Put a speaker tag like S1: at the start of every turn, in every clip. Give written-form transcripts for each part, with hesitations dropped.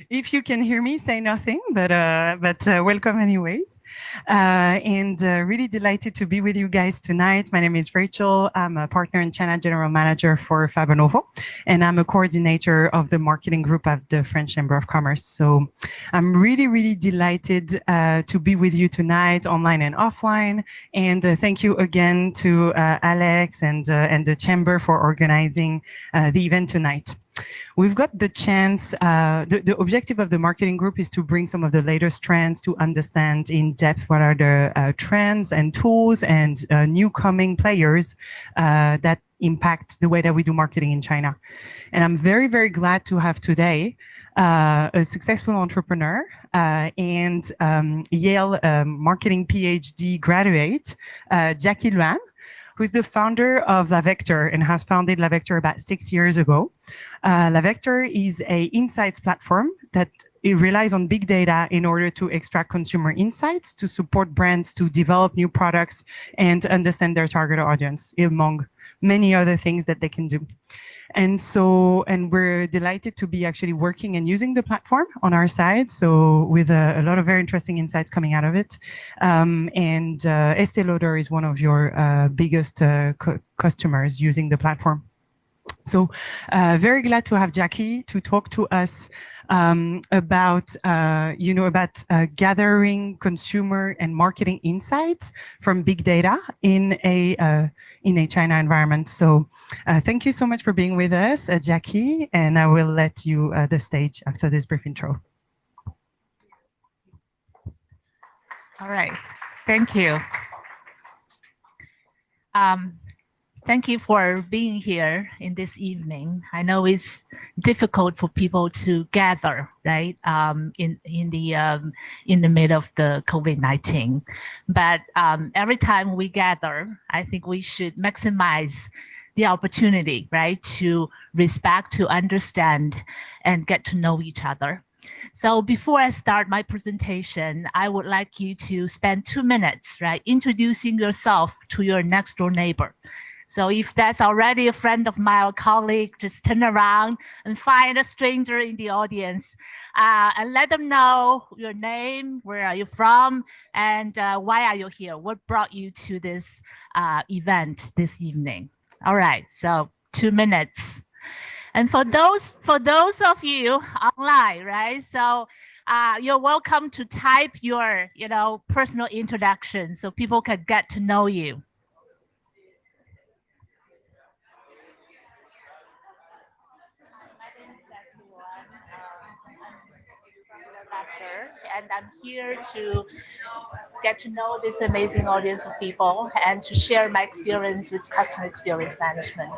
S1: If you can hear me, say nothing, but welcome anyways. And really delighted to be with you guys tonight. My name is Rachel. I'm a partner and China General Manager for Fabonovo, and I'm a coordinator of the marketing group at the French Chamber of Commerce. So I'm really delighted to be with you tonight, online and offline. And thank you again to Alex and the Chamber for organizing the event tonight. We've got the chance, the objective of the marketing group is to bring some of the latest trends to understand in depth what are the trends and tools and new coming players that impact the way that we do marketing in China. And I'm very glad to have today a successful entrepreneur and Yale marketing PhD graduate, Jackie Luan, who's the founder of LaVector and has founded LaVector about 6 years ago. LaVector is a insights platform that it relies on big data in order to extract consumer insights, to support brands to develop new products and understand their target audience, among many other things that they can do. And we're delighted to be actually working and using the platform on our side. So with a lot of very interesting insights coming out of it. Estée Lauder is one of your biggest customers using the platform. So very glad to have Jackie to talk to us about gathering consumer and marketing insights from big data in a China environment. So thank you so much for being with us, Jackie, and I will let you the stage after this brief intro.
S2: All right, thank you. Thank you for being here in this evening. I know it's difficult for people to gather, right, in the middle of the COVID-19. But every time we gather, I think we should maximize the opportunity, right, to respect, to understand, and get to know each other. So before I start my presentation, I would like you to spend 2 minutes, right, introducing yourself to your next door neighbor. So if that's already a friend of mine or colleague, just turn around and find a stranger in the audience and let them know your name, where are you from, and why are you here? What brought you to this event this evening? All right, so 2 minutes. And for those of you online, right? So you're welcome to type your, personal introduction so people can get to know you. And I'm here to get to know this amazing audience of people and to share my experience with customer experience management.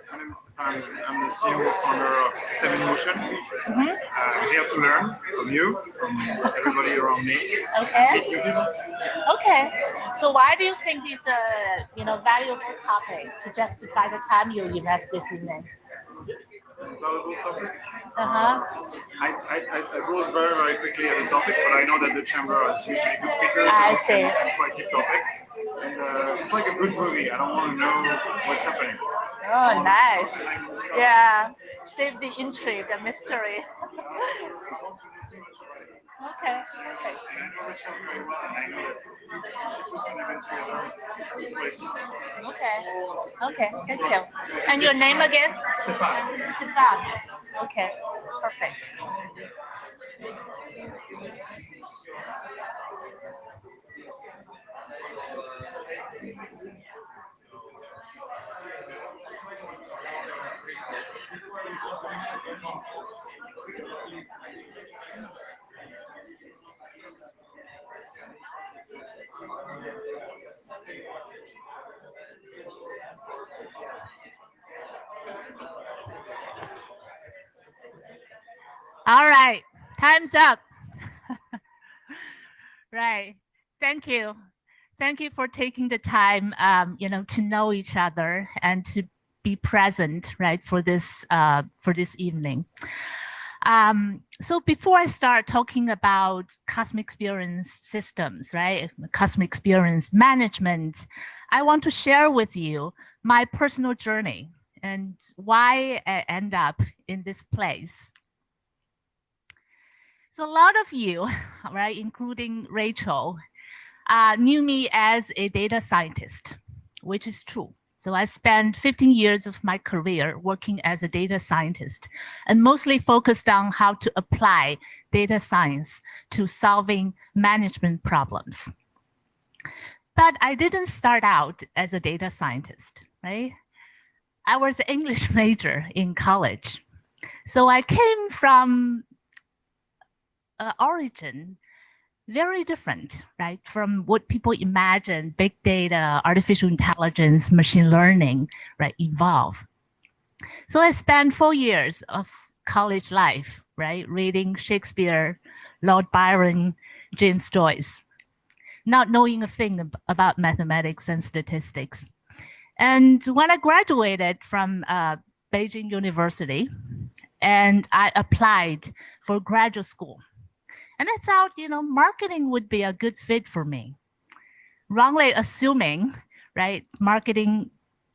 S3: My name is Stefan. I'm the CEO and founder of System in Motion. I'm here to learn from you, from everybody around me.
S2: Okay.
S3: Meet new people.
S2: Okay. So why do you think it's a valuable topic to justify the time you invest this evening?
S3: Valuable topic.
S2: Uh-huh.
S3: I rose very quickly at the topic, but I know that the chamber is usually good speakers and quite deep topics. And it's like a good movie. I don't want to know what's happening.
S2: Oh, nice. Yeah. Save the intrigue, the mystery. Okay. Okay, thank you. And your name again? Stefan. Okay, perfect. All right, time's up. Right, thank you. Thank you for taking the time, to know each other and to be present, right, for this evening. So before I start talking about customer experience systems, right, customer experience management, I want to share with you my personal journey and why I end up in this place. So a lot of you, right, including Rachel, knew me as a data scientist, which is true. So I spent 15 years of my career working as a data scientist and mostly focused on how to apply data science to solving management problems. But I didn't start out as a data scientist, right? I was an English major in college. So I came from an origin very different, right, from what people imagine big data, artificial intelligence, machine learning, right, involve. So I spent 4 years of college life, right, reading Shakespeare, Lord Byron, James Joyce, not knowing a thing about mathematics and statistics. And when I graduated from Beijing University, and I applied for graduate school, and I thought, marketing would be a good fit for me. Wrongly assuming, right, marketing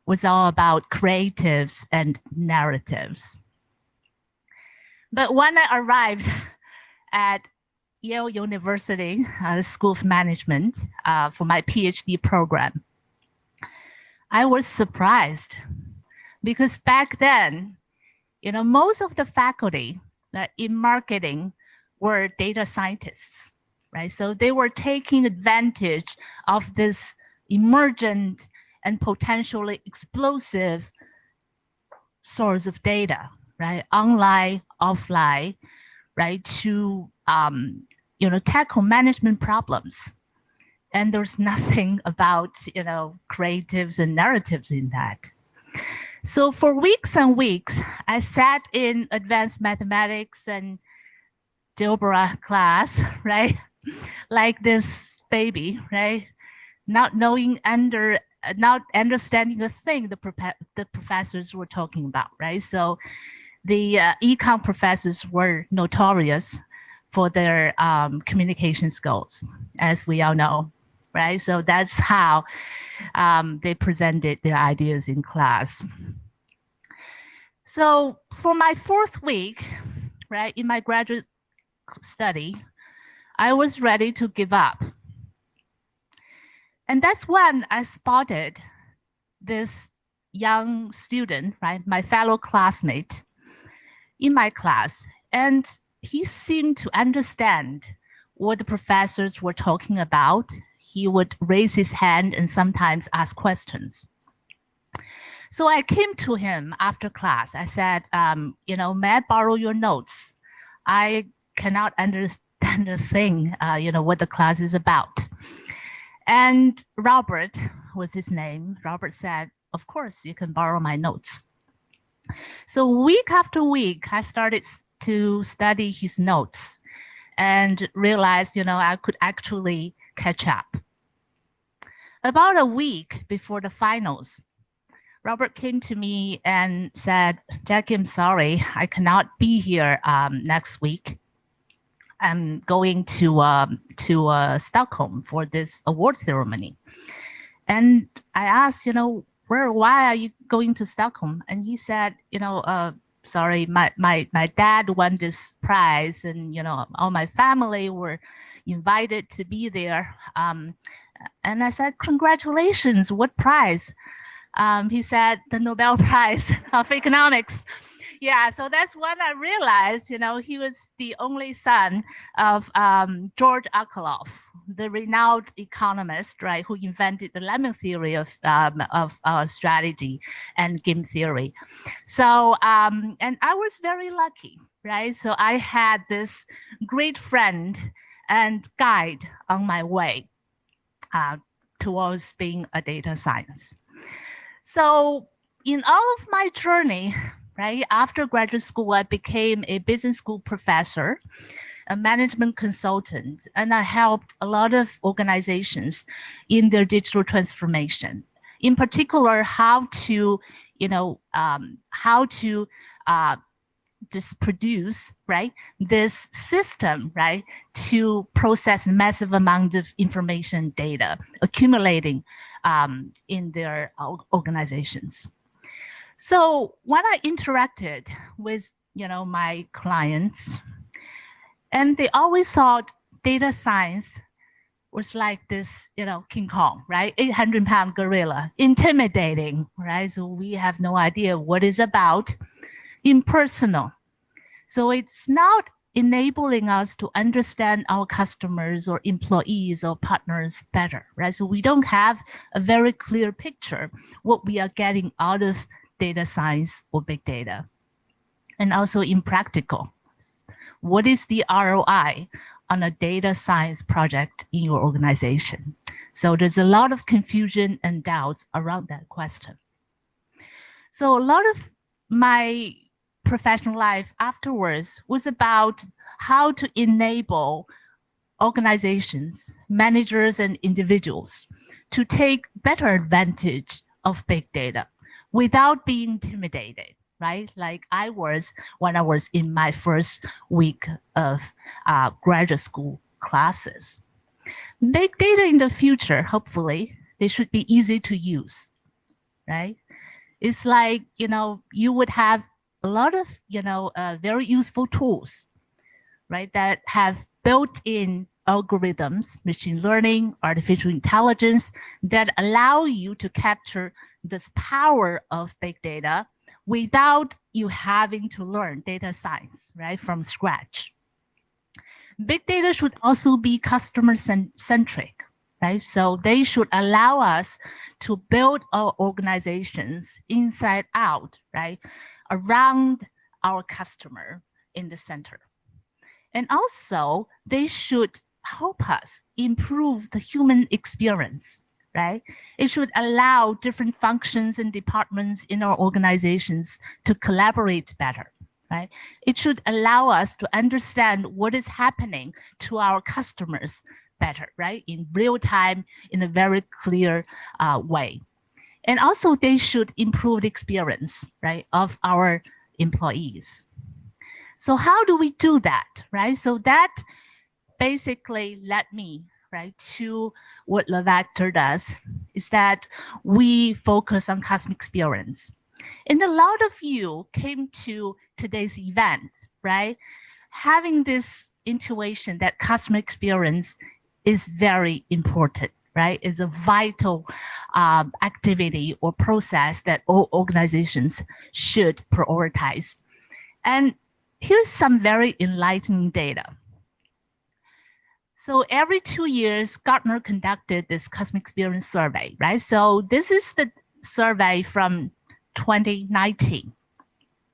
S2: was all about creatives and narratives. But when I arrived at Yale University School of Management for my PhD program, I was surprised because back then, most of the faculty in marketing were data scientists, right? So they were taking advantage of this emergent and potentially explosive source of data, right? Online, offline, right? To tackle management problems. And there's nothing about creatives and narratives in that. So for weeks and weeks, I sat in advanced mathematics and Dilbara class, right? Like this baby, right? Not understanding a thing the professors were talking about, right? So the econ professors were notorious for their communication skills, as we all know, right? So that's how they presented their ideas in class. So for my 4th week, right, in my graduate study, I was ready to give up. And that's when I spotted this young student, right, my fellow classmate in my class. And he seemed to understand what the professors were talking about. He would raise his hand and sometimes ask questions. So I came to him after class. I said, may I borrow your notes? I cannot understand a thing, what the class is about. And Robert was his name. Robert said, of course, you can borrow my notes. So week after week, I started to study his notes and realized, I could actually catch up. About a week before the finals, Robert came to me and said, Jackie, I'm sorry, I cannot be here next week. I'm going to Stockholm for this award ceremony. And I asked, why are you going to Stockholm? And he said, sorry, my dad won this prize and, all my family were invited to be there. And I said, congratulations, what prize? He said, the Nobel Prize of Economics. Yeah, so that's when I realized, he was the only son of George Akerlof, the renowned economist, right, who invented the lemon theory of strategy and game theory. So, and I was very lucky, right? So I had this great friend and guide on my way towards being a data science. So in all of my journey, right, after graduate school, I became a business school professor, a management consultant, and I helped a lot of organizations in their digital transformation. In particular, how to just produce, right, this system, right, to process massive amount of information data accumulating in their organizations. So when I interacted with, my clients, And they always thought data science was like this, King Kong, right? 800-pound gorilla, intimidating, right? So we have no idea what it's about, impersonal. So it's not enabling us to understand our customers or employees or partners better, right? So we don't have a very clear picture what we are getting out of data science or big data. And also impractical. What is the ROI on a data science project in your organization? So there's a lot of confusion and doubts around that question. So a lot of my professional life afterwards was about how to enable organizations, managers, and individuals to take better advantage of big data without being intimidated, right? Like I was when I was in my first week of graduate school classes. Big data in the future, hopefully, they should be easy to use, right? It's like, you would have a lot of, very useful tools, right, that have built-in algorithms, machine learning, artificial intelligence, that allow you to capture this power of big data without you having to learn data science, right, from scratch. Big data should also be customer-centric, right? So they should allow us to build our organizations inside out, right, around our customer in the center. And also, they should help us improve the human experience, right? It should allow different functions and departments in our organizations to collaborate better, right? It should allow us to understand what is happening to our customers better, right? In real time, in a very clear way. And also, they should improve the experience, right, of our employees. So how do we do that, right? So that basically led me, right, to what LeVector does, is that we focus on customer experience. And a lot of you came to today's event, right, having this intuition that customer experience is very important, right? It's a vital activity or process that all organizations should prioritize. And here's some very enlightening data. So every 2 years, Gartner conducted this customer experience survey, right? So this is the survey from 2019,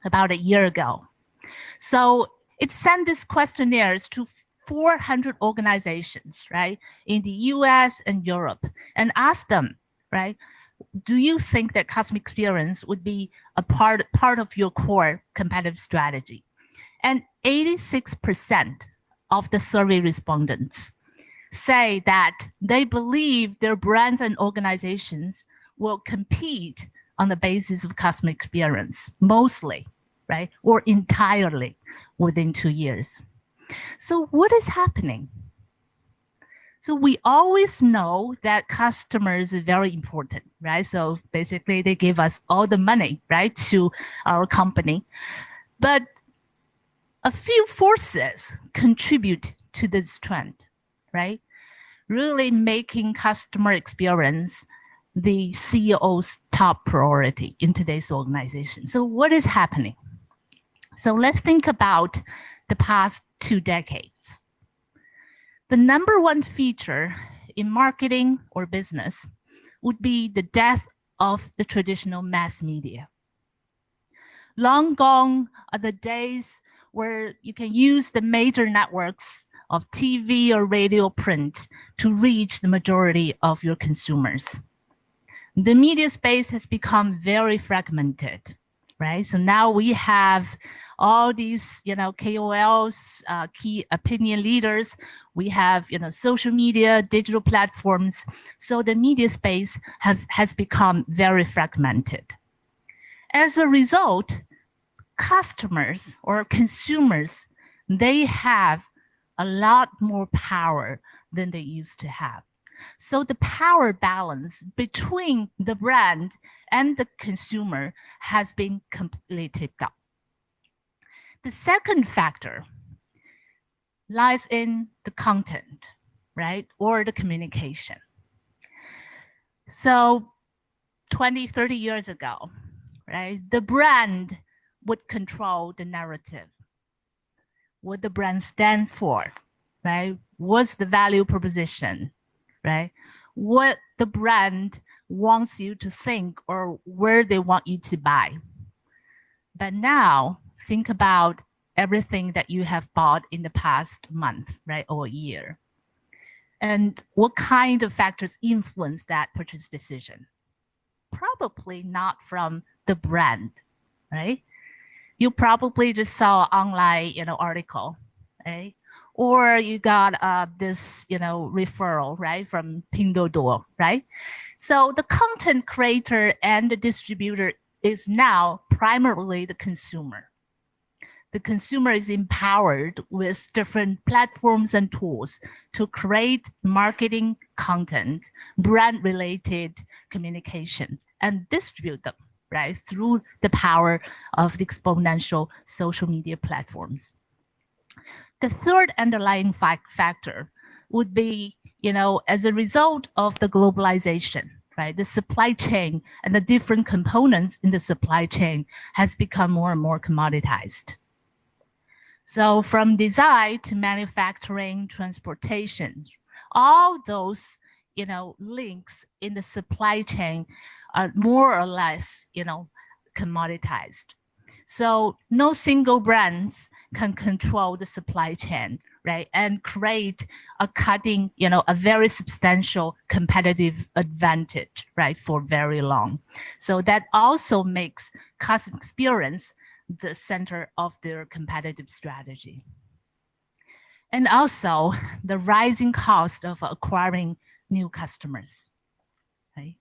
S2: about a year ago. So it sent these questionnaires to 400 organizations, right, in the US and Europe, and asked them, right, do you think that customer experience would be a part of your core competitive strategy? And 86% of the survey respondents say that they believe their brands and organizations will compete on the basis of customer experience, mostly, right, or entirely within 2 years. So what is happening? So we always know that customers are very important, right? So basically they give us all the money, right, to our company. But a few forces contribute to this trend, right? Really making customer experience the CEO's top priority in today's organization. So what is happening? So let's think about the past 2 decades. The number one feature in marketing or business would be the death of the traditional mass media. Long gone are the days where you can use the major networks of TV or radio print to reach the majority of your consumers. The media space has become very fragmented, right? So now we have all these, KOLs, key opinion leaders. We have, social media, digital platforms. So the media space has become very fragmented. As a result, customers or consumers, they have a lot more power than they used to have. So the power balance between the brand and the consumer has been completely tipped up. The second factor, lies in the content, right? Or the communication. So 20, 30 years ago, right? The brand would control the narrative, what the brand stands for, right? What's the value proposition, right? What the brand wants you to think or where they want you to buy. But now think about everything that you have bought in the past month, right? Or year. And what kind of factors influence that purchase decision? Probably not from the brand, right? You probably just saw online, article, right? Or you got this, referral, right, from Pinduoduo, right? So the content creator and the distributor is now primarily the consumer. The consumer is empowered with different platforms and tools to create marketing content, brand-related communication, and distribute them, right, through the power of the exponential social media platforms. The third underlying factor would be, as a result of the globalization, right, the supply chain and the different components in the supply chain has become more and more commoditized. So from design to manufacturing, transportation, all those, links in the supply chain are more or less, commoditized. So no single brands can control the supply chain, right? And create a a very substantial competitive advantage, right? For very long. So that also makes customer experience the center of their competitive strategy. And also the rising cost of acquiring new customers, right?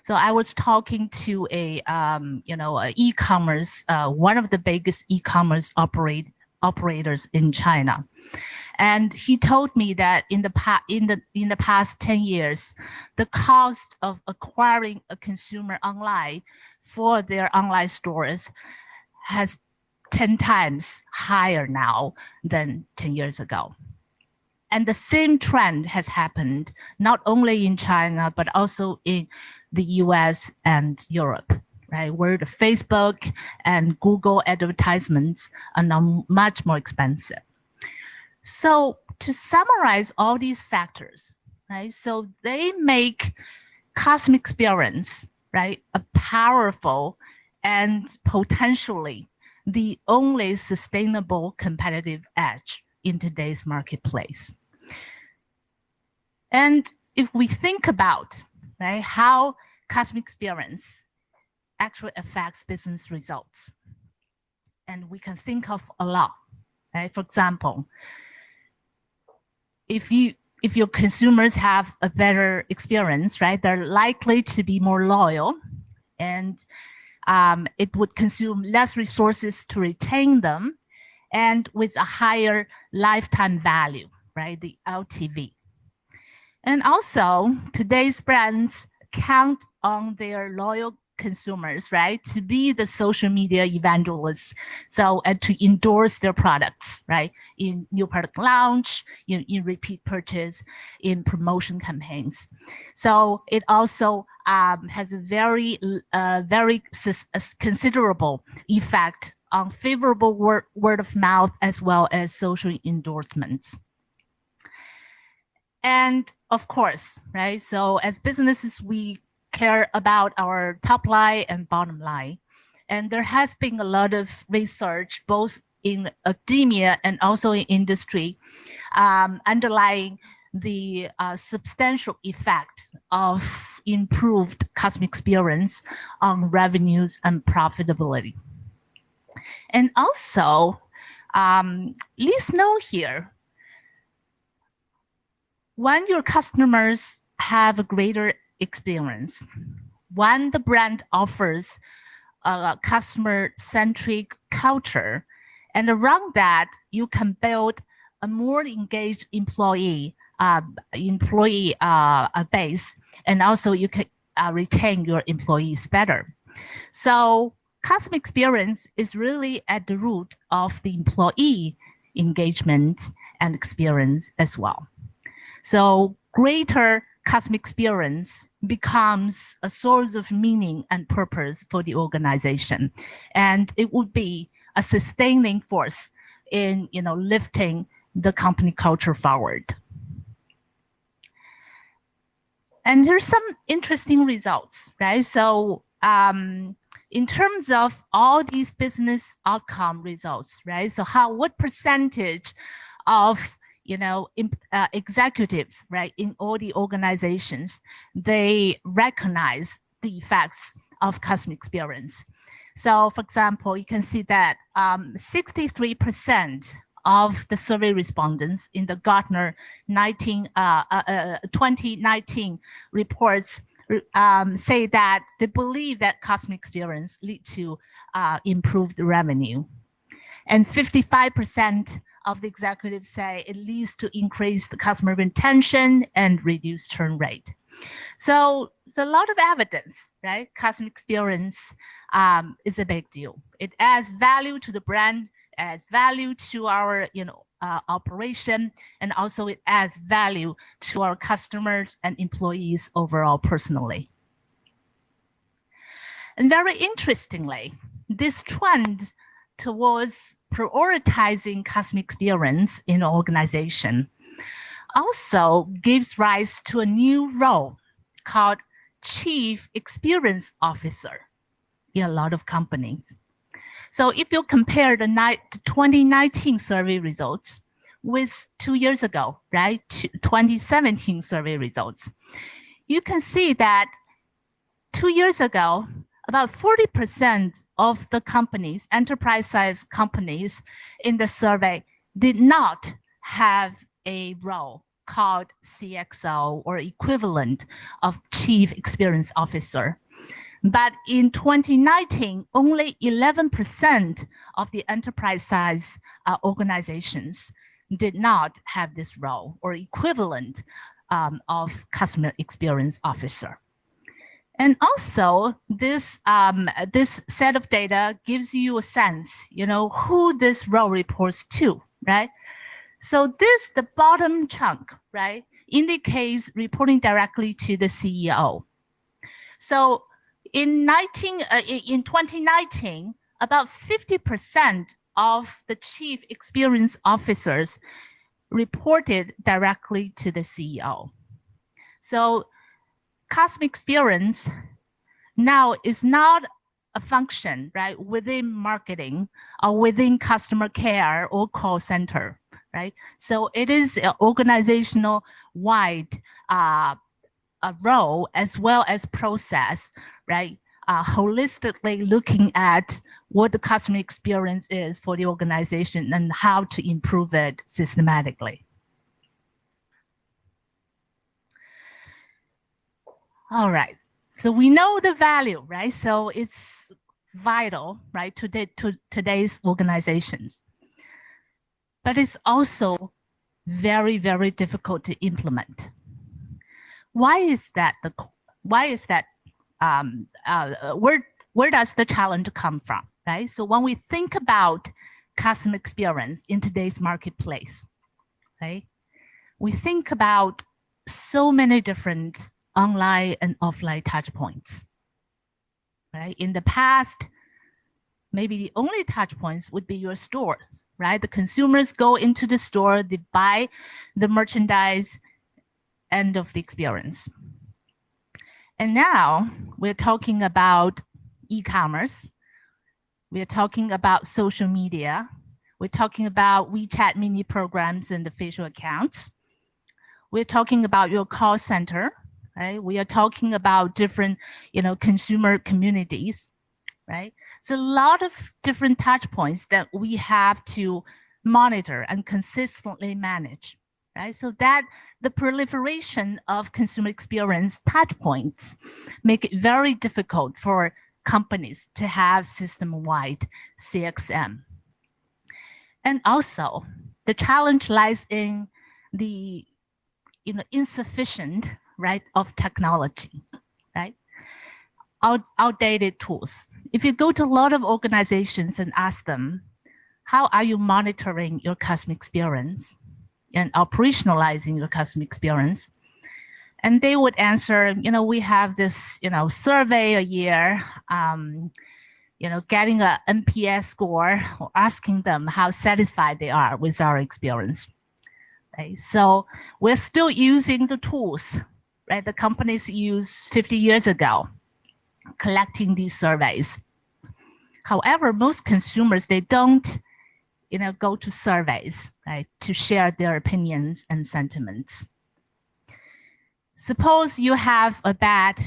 S2: So I was talking to a e-commerce, one of the biggest e-commerce operators in China, and he told me that in the past 10 years, the cost of acquiring a consumer online for their online stores has 10 times higher now than 10 years ago. And the same trend has happened not only in China, but also in the US and Europe, right? Where the Facebook and Google advertisements are now much more expensive. So to summarize all these factors, right? So they make customer experience, right, a powerful and potentially the only sustainable competitive edge in today's marketplace. And if we think about, right, how customer experience actually affects business results, and we can think of a lot, right? For example, if your consumers have a better experience, right, they're likely to be more loyal, and it would consume less resources to retain them, and with a higher lifetime value, right, the LTV. And also, today's brands count on their loyal consumers, right, to be the social media evangelists, so and to endorse their products, right, in new product launch, in repeat purchase, in promotion campaigns. So it also has a very considerable effect on favorable word of mouth as well as social endorsements. And of course, right, so as businesses, we care about our top line and bottom line. And there has been a lot of research, both in academia and also in industry, underlying the substantial effect of improved customer experience on revenues and profitability. And also, please note here, when your customers have a greater experience, when the brand offers a customer-centric culture, and around that, you can build a more engaged employee base, and also you can retain your employees better. So customer experience is really at the root of the employee engagement and experience as well. So greater customer experience becomes a source of meaning and purpose for the organization. And it would be a sustaining force in lifting the company culture forward. And here's some interesting results, right? So in terms of all these business outcome results, right? So what percentage of executives, right, in all the organizations, they recognize the effects of customer experience. So for example, you can see that 63% of the survey respondents in the Gartner 2019 reports say that they believe that customer experience lead to improved revenue. And 55% of the executives say it leads to increased customer retention and reduced churn rate. So it's a lot of evidence, right? Customer experience is a big deal. It adds value to the brand, adds value to our operation, and also it adds value to our customers and employees overall personally. And very interestingly, this trend towards prioritizing customer experience in an organization also gives rise to a new role called Chief Experience Officer in a lot of companies. So if you compare the 2019 survey results with 2 years ago, right, 2017 survey results, you can see that 2 years ago, about 40% of the companies, enterprise-sized companies in the survey did not have a role called CXO or equivalent of Chief Experience Officer. But in 2019, only 11% of the enterprise-sized organizations did not have this role or equivalent of Customer Experience Officer. And also, this set of data gives you a sense, who this role reports to, right? So the bottom chunk, right, indicates reporting directly to the CEO. So in 2019, about 50% of the chief experience officers reported directly to the CEO. So customer experience now is not a function, right, within marketing or within customer care or call center, right? So it is an organizational wide role as well as process, right? Holistically looking at what the customer experience is for the organization and how to improve it systematically. All right, so we know the value, right? So it's vital, right, to today's organizations. But it's also very, very difficult to implement. Why is that? Where does the challenge come from, right? So when we think about customer experience in today's marketplace, right, we think about so many different online and offline touch points, right? In the past, maybe the only touch points would be your stores, right? The consumers go into the store, they buy the merchandise, end of the experience. And now we're talking about e-commerce. We're talking about social media. We're talking about WeChat mini programs and the facial accounts. We're talking about your call center, right? We are talking about different, consumer communities, right? It's a lot of different touch points that we have to monitor and consistently manage, right? So that the proliferation of consumer experience touch points make it very difficult for companies to have system-wide CXM. And also, the challenge lies in the insufficient, right, of technology, right? Outdated tools. If you go to a lot of organizations and ask them, how are you monitoring your customer experience? and operationalizing your customer experience? And they would answer, we have this, survey a year, getting a NPS score or asking them how satisfied they are with our experience. Right? So we're still using the tools, right? The companies used 50 years ago, collecting these surveys. However, most consumers, they don't, go to surveys, right, to share their opinions and sentiments. Suppose you have a bad,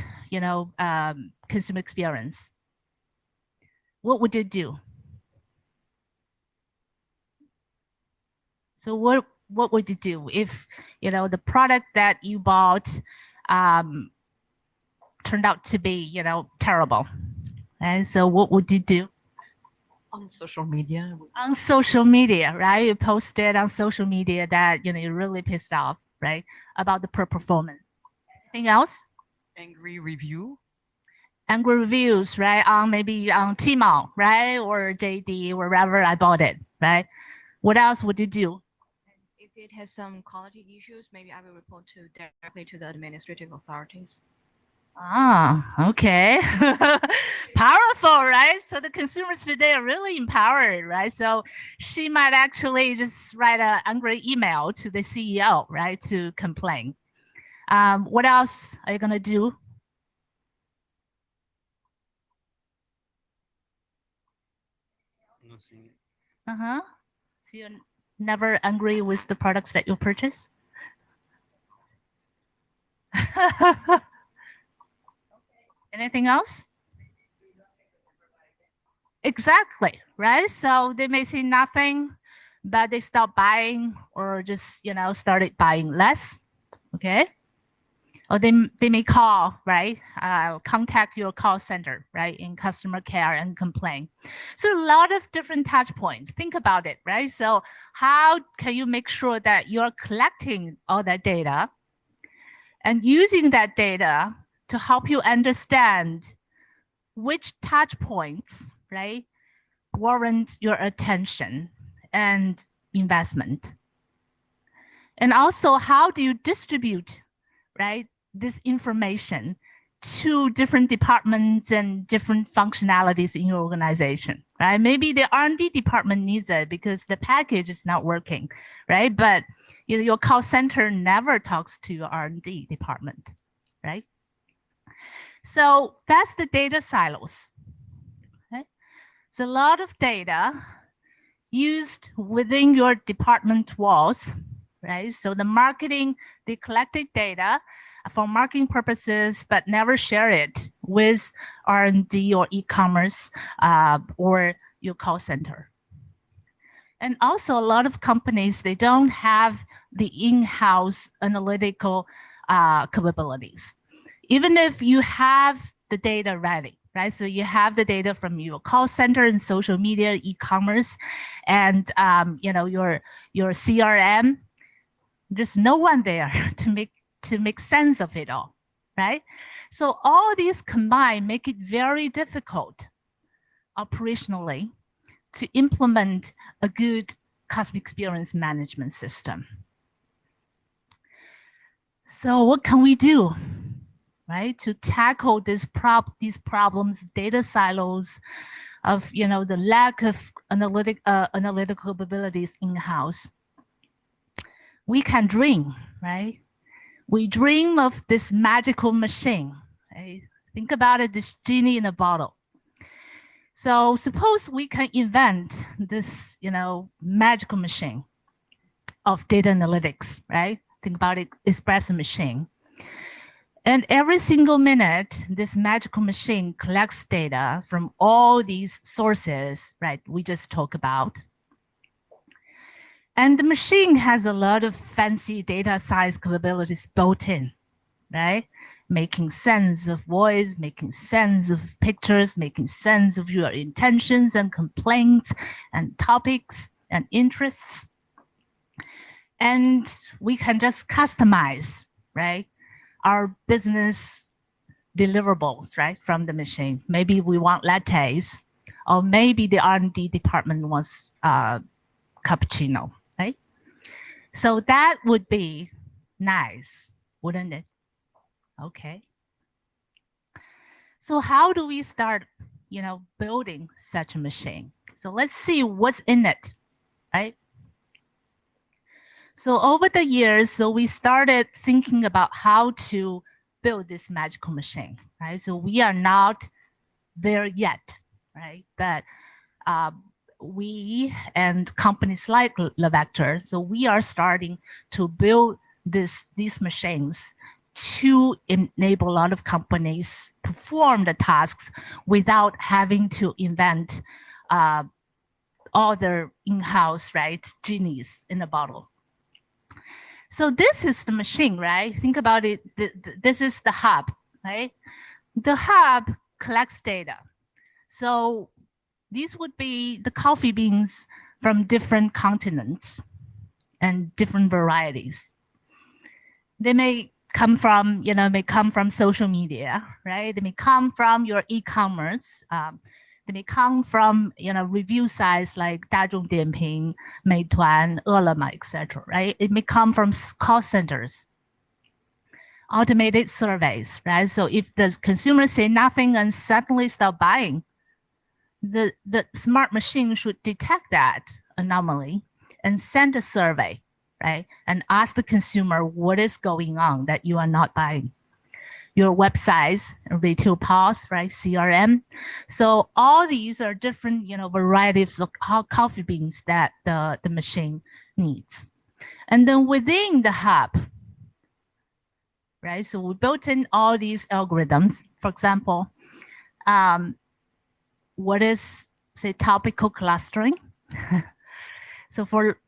S2: consumer experience. What would you do? So what would you do if, the product that you bought turned out to be, terrible? And so what would you do?
S4: On social media.
S2: On social media, right? You posted on social media that, you're really pissed off, right, about the poor performance. Anything else?
S1: Angry review.
S2: Angry reviews, right? Maybe on Tmall, right? Or JD, wherever I bought it, right? What else would you do?
S4: If it has some quality issues, maybe I will report directly to the administrative authorities.
S2: Ah, okay. Powerful, right? So the consumers today are really empowered, right? So she might actually just write an angry email to the CEO, right, to complain. What else are you going to do? So you're never angry with the products that you purchase? Anything else? Exactly, right? So they may say nothing, but they stop buying or just, started buying less, okay? Or they may call, right? Contact your call center, right? In customer care and complain. So a lot of different touch points. Think about it, right? So how can you make sure that you're collecting all that data and using that data to help you understand which touch points, right, warrant your attention and investment? And also, how do you distribute, right, this information to different departments and different functionalities in your organization, right? Maybe the R&D department needs it because the package is not working, right? But your call center never talks to your R&D department, right? So that's the data silos. Okay? It's a lot of data used within your department walls, right? So the marketing, they collected data for marketing purposes, but never share it with R&D or e-commerce or your call center. And also a lot of companies, they don't have the in-house analytical capabilities. Even if you have the data ready, right? So you have the data from your call center and social media, e-commerce, and your CRM. There's no one there to make sense of it all, right? So all these combined make it very difficult operationally to implement a good customer experience management system. So what can we do, right, to tackle these problems, data silos, of the lack of analytical capabilities in-house? We can dream, right? We dream of this magical machine. Right? Think about it, this genie in a bottle. So suppose we can invent this, magical machine of data analytics, right? Think about it, espresso machine. And every single minute, this magical machine collects data from all these sources, right, we just talked about. And the machine has a lot of fancy data science capabilities built in, right? Making sense of voice, making sense of pictures, making sense of your intentions and complaints and topics and interests. And we can just customize, right, our business deliverables, right, from the machine. Maybe we want lattes, or maybe the R&D department wants cappuccino, right? So that would be nice, wouldn't it? Okay. So how do we start, building such a machine? So let's see what's in it, right? So over the years, so we started thinking about how to build this magical machine, right? So we are not there yet, right? But we and companies like LaVector, so we are starting to build these machines to enable a lot of companies perform the tasks without having to invent all their in-house, right, genies in a bottle. So this is the machine, right? Think about it. This is the hub, right? The hub collects data. So these would be the coffee beans from different continents and different varieties. They may come from, social media, right? They may come from your e-commerce. They may come from, review sites like 大众点评, Meituan, Ele.me, etc., right? It may come from call centers, automated surveys, right? So if the consumers say nothing and suddenly stop buying, the smart machine should detect that anomaly and send a survey, right? And ask the consumer what is going on that you are not buying. Your websites, retail POS, right? CRM. So all these are different, varieties of coffee beans that the machine needs. And then within the hub, right? So we built in all these algorithms. For example, what is, say, topical clustering? So for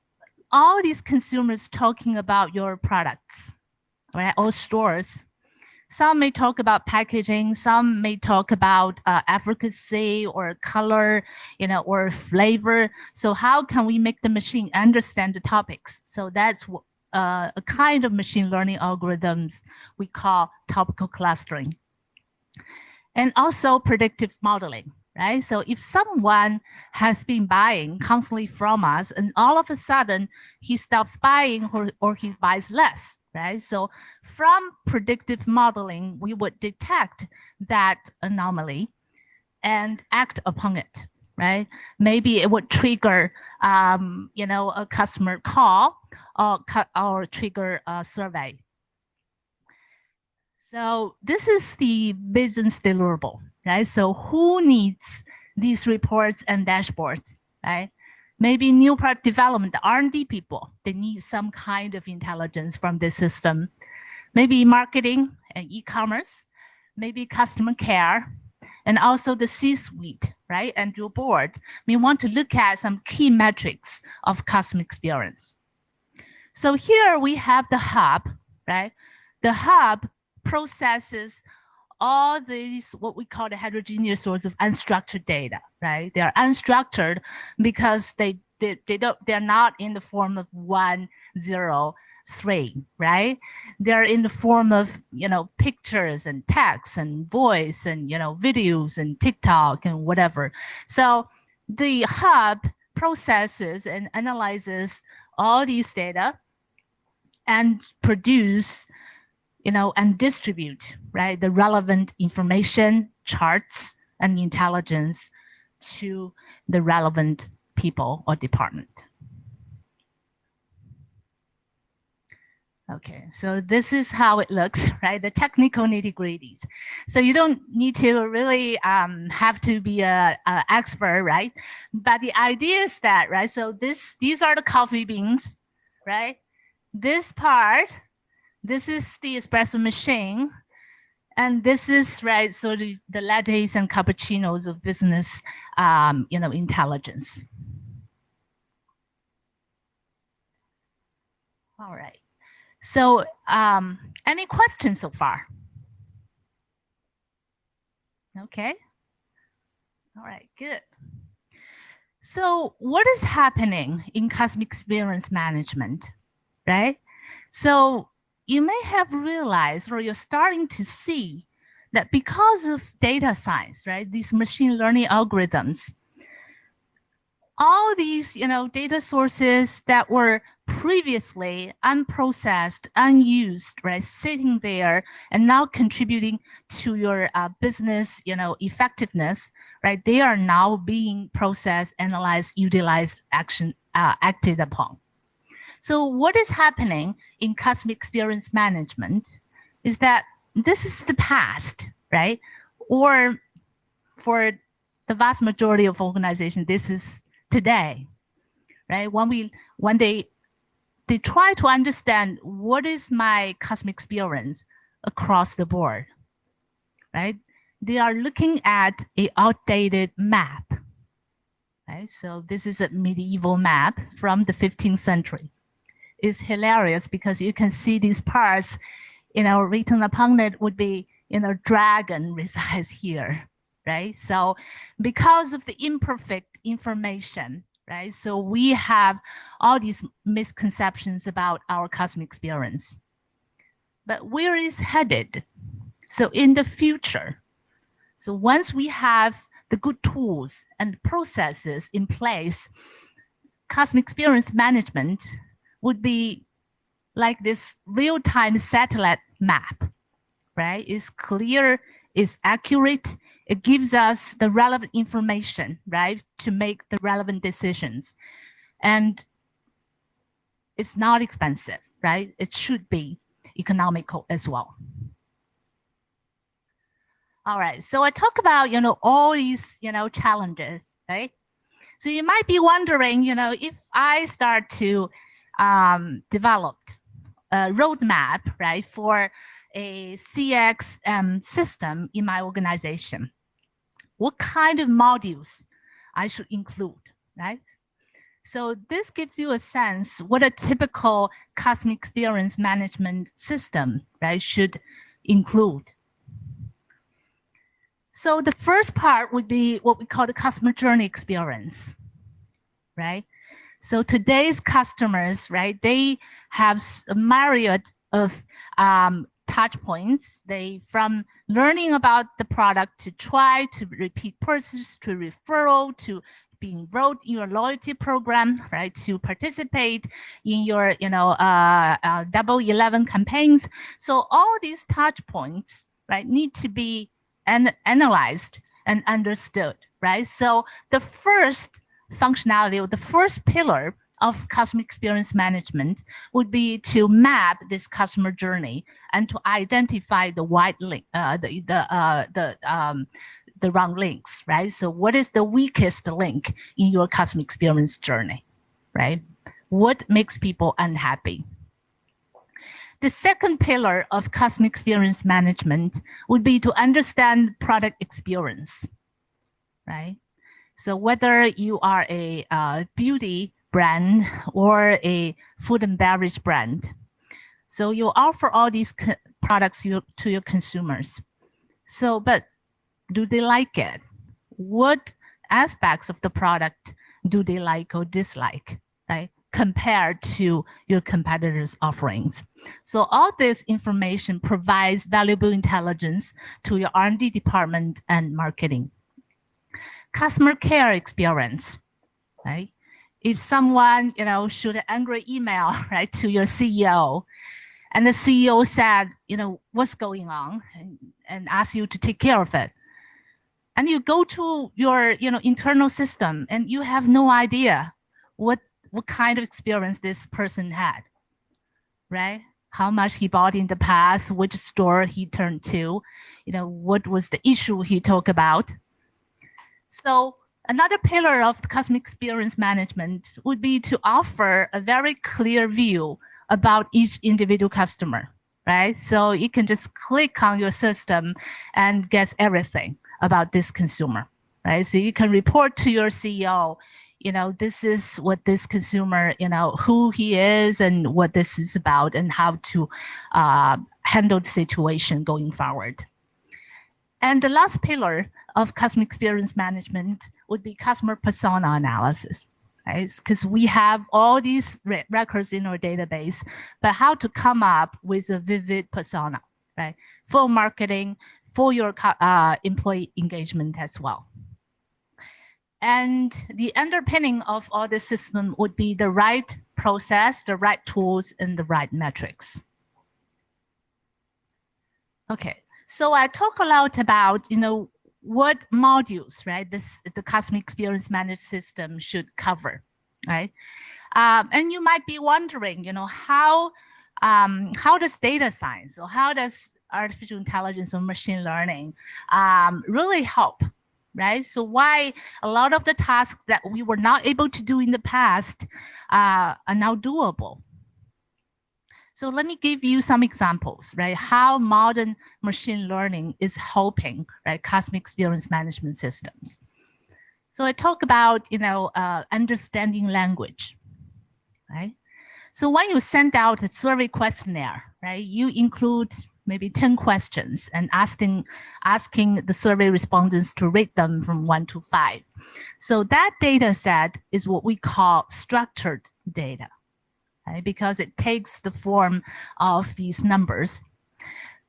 S2: all these consumers talking about your products, right? Or stores, some may talk about packaging, some may talk about efficacy or color, or flavor. So how can we make the machine understand the topics? So that's a kind of machine learning algorithms we call topical clustering. And also predictive modeling, right? So if someone has been buying constantly from us and all of a sudden he stops buying or he buys less, right? So from predictive modeling, we would detect that anomaly and act upon it, right? Maybe it would trigger, a customer call or trigger a survey. So this is the business deliverable, right? So who needs these reports and dashboards, right? Maybe new product development, the R&D people, they need some kind of intelligence from this system. Maybe marketing and e-commerce, maybe customer care, and also the C-suite, right? And your board may want to look at some key metrics of customer experience. So here we have the hub, right? The hub processes all these, what we call the heterogeneous source of unstructured data, right? They are unstructured because they're not in the form of 1, 0, 3, right? They're in the form of, pictures and text and voice and, videos and TikTok and whatever. So the hub processes and analyzes all these data and produce, and distribute, right, the relevant information, charts, and intelligence to the relevant people or department. Okay, so this is how it looks, right? The technical nitty-gritties. So you don't need to really have to be an expert, right? But the idea is that, right? So these are the coffee beans, right? This part, this is the espresso machine, and this is, right, so the lattes and cappuccinos of business, intelligence. All right. So any questions so far? Okay. All right, good. So what is happening in customer experience management, right? So you may have realized, or you're starting to see, that because of data science, right, these machine learning algorithms, all these, data sources that were previously unprocessed, unused, right, sitting there and now contributing to your business, effectiveness, right? They are now being processed, analyzed, utilized, acted upon. So what is happening in customer experience management is that this is the past, right? Or for the vast majority of organizations, this is today, right? When they try to understand what is my customer experience across the board, right? They are looking at an outdated map, right? So this is a medieval map from the 15th century. It's hilarious because you can see these parts, written upon it would be, dragon resides here, right? So because of the imperfect information, right? So we have all these misconceptions about our customer experience. But where is headed? So in the future, so once we have the good tools and processes in place, customer experience management would be like this real-time satellite map, right? It's clear, it's accurate, it gives us the relevant information, right, to make the relevant decisions. And it's not expensive, right? It should be economical as well. All right, so I talk about, all these, challenges, right? So you might be wondering, if I start to develop a roadmap, right, for a CX system in my organization, what kind of modules I should include, right? So this gives you a sense what a typical customer experience management system, right, should include. So the first part would be what we call the customer journey experience, right? So today's customers, right, they have a myriad of touch points. They from learning about the product to try to repeat purchase to referral to being enrolled in your loyalty program, right, to participate in your Double 11 campaigns. So all these touch points, right, need to be analyzed and understood, right? So the first functionality or the first pillar of customer experience management would be to map this customer journey and to identify the wide link, the wrong links, right? So what is the weakest link in your customer experience journey, right? What makes people unhappy? The second pillar of customer experience management would be to understand product experience, right? So whether you are a beauty brand or a food and beverage brand, so you offer all these products to your consumers. So, but do they like it? What aspects of the product do they like or dislike, right? Compared to your competitors' offerings. So all this information provides valuable intelligence to your R&D department and marketing. Customer care experience, right? If someone, shoot an angry email, right, to your CEO, and the CEO said, what's going on, and ask you to take care of it, and you go to your, internal system, and you have no idea what kind of experience this person had, right? How much he bought in the past, which store he turned to, what was the issue he talked about. So another pillar of customer experience management would be to offer a very clear view about each individual customer, right? So you can just click on your system and get everything about this consumer, right? So you can report to your CEO, this is what this consumer, who he is and what this is about and how to handle the situation going forward. And the last pillar of customer experience management would be customer persona analysis, right? Because we have all these records in our database, but how to come up with a vivid persona, right? For marketing, for your employee engagement as well. And the underpinning of all the system would be the right process, the right tools, and the right metrics. Okay, so I talk a lot about, what modules, right, the customer experience management system should cover, right? And you might be wondering, how does data science or how does artificial intelligence or machine learning really help, right? So why a lot of the tasks that we were not able to do in the past are now doable? So let me give you some examples, right? How modern machine learning is helping, right, customer experience management systems. So I talk about, understanding language, right? So when you send out a survey questionnaire, right, you include maybe 10 questions and asking the survey respondents to rate them from 1 to 5. So that data set is what we call structured data. Right, because it takes the form of these numbers.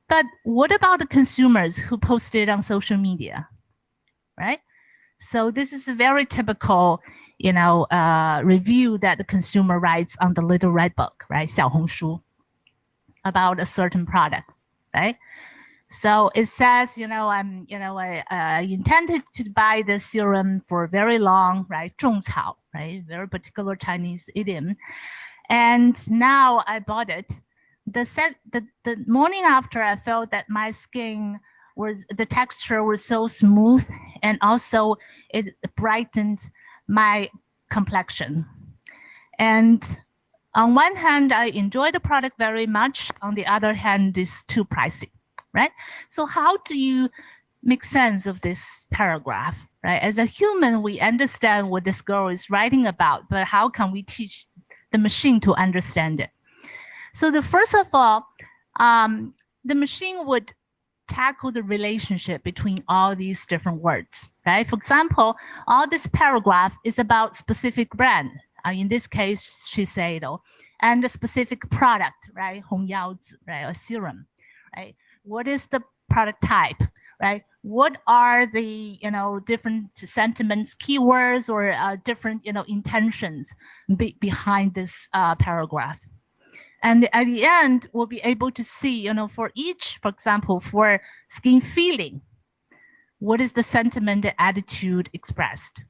S2: But what about the consumers who posted on social media, right? So this is a very typical, review that the consumer writes on the Little Red Book, right, 小红书, about a certain product, right? So it says, I intended to buy this serum for very long, right, 种草, right, very particular Chinese idiom. And now I bought it. The morning after, I felt that my skin the texture was so smooth, and also it brightened my complexion. And on one hand, I enjoy the product very much. On the other hand, it's too pricey, right? So how do you make sense of this paragraph, right? As a human, we understand what this girl is writing about, but how can we teach the machine to understand it? So first of all, the machine would tackle the relationship between all these different words, right? For example, all this paragraph is about specific brand. In this case, Shiseido, and a specific product, right? 红腰子, right? A serum, right? What is the product type, right? What are the different sentiments, keywords, or different intentions behind this paragraph? And at the end, we'll be able to see, for each, for example, for skin feeling, what is the sentiment and attitude expressed?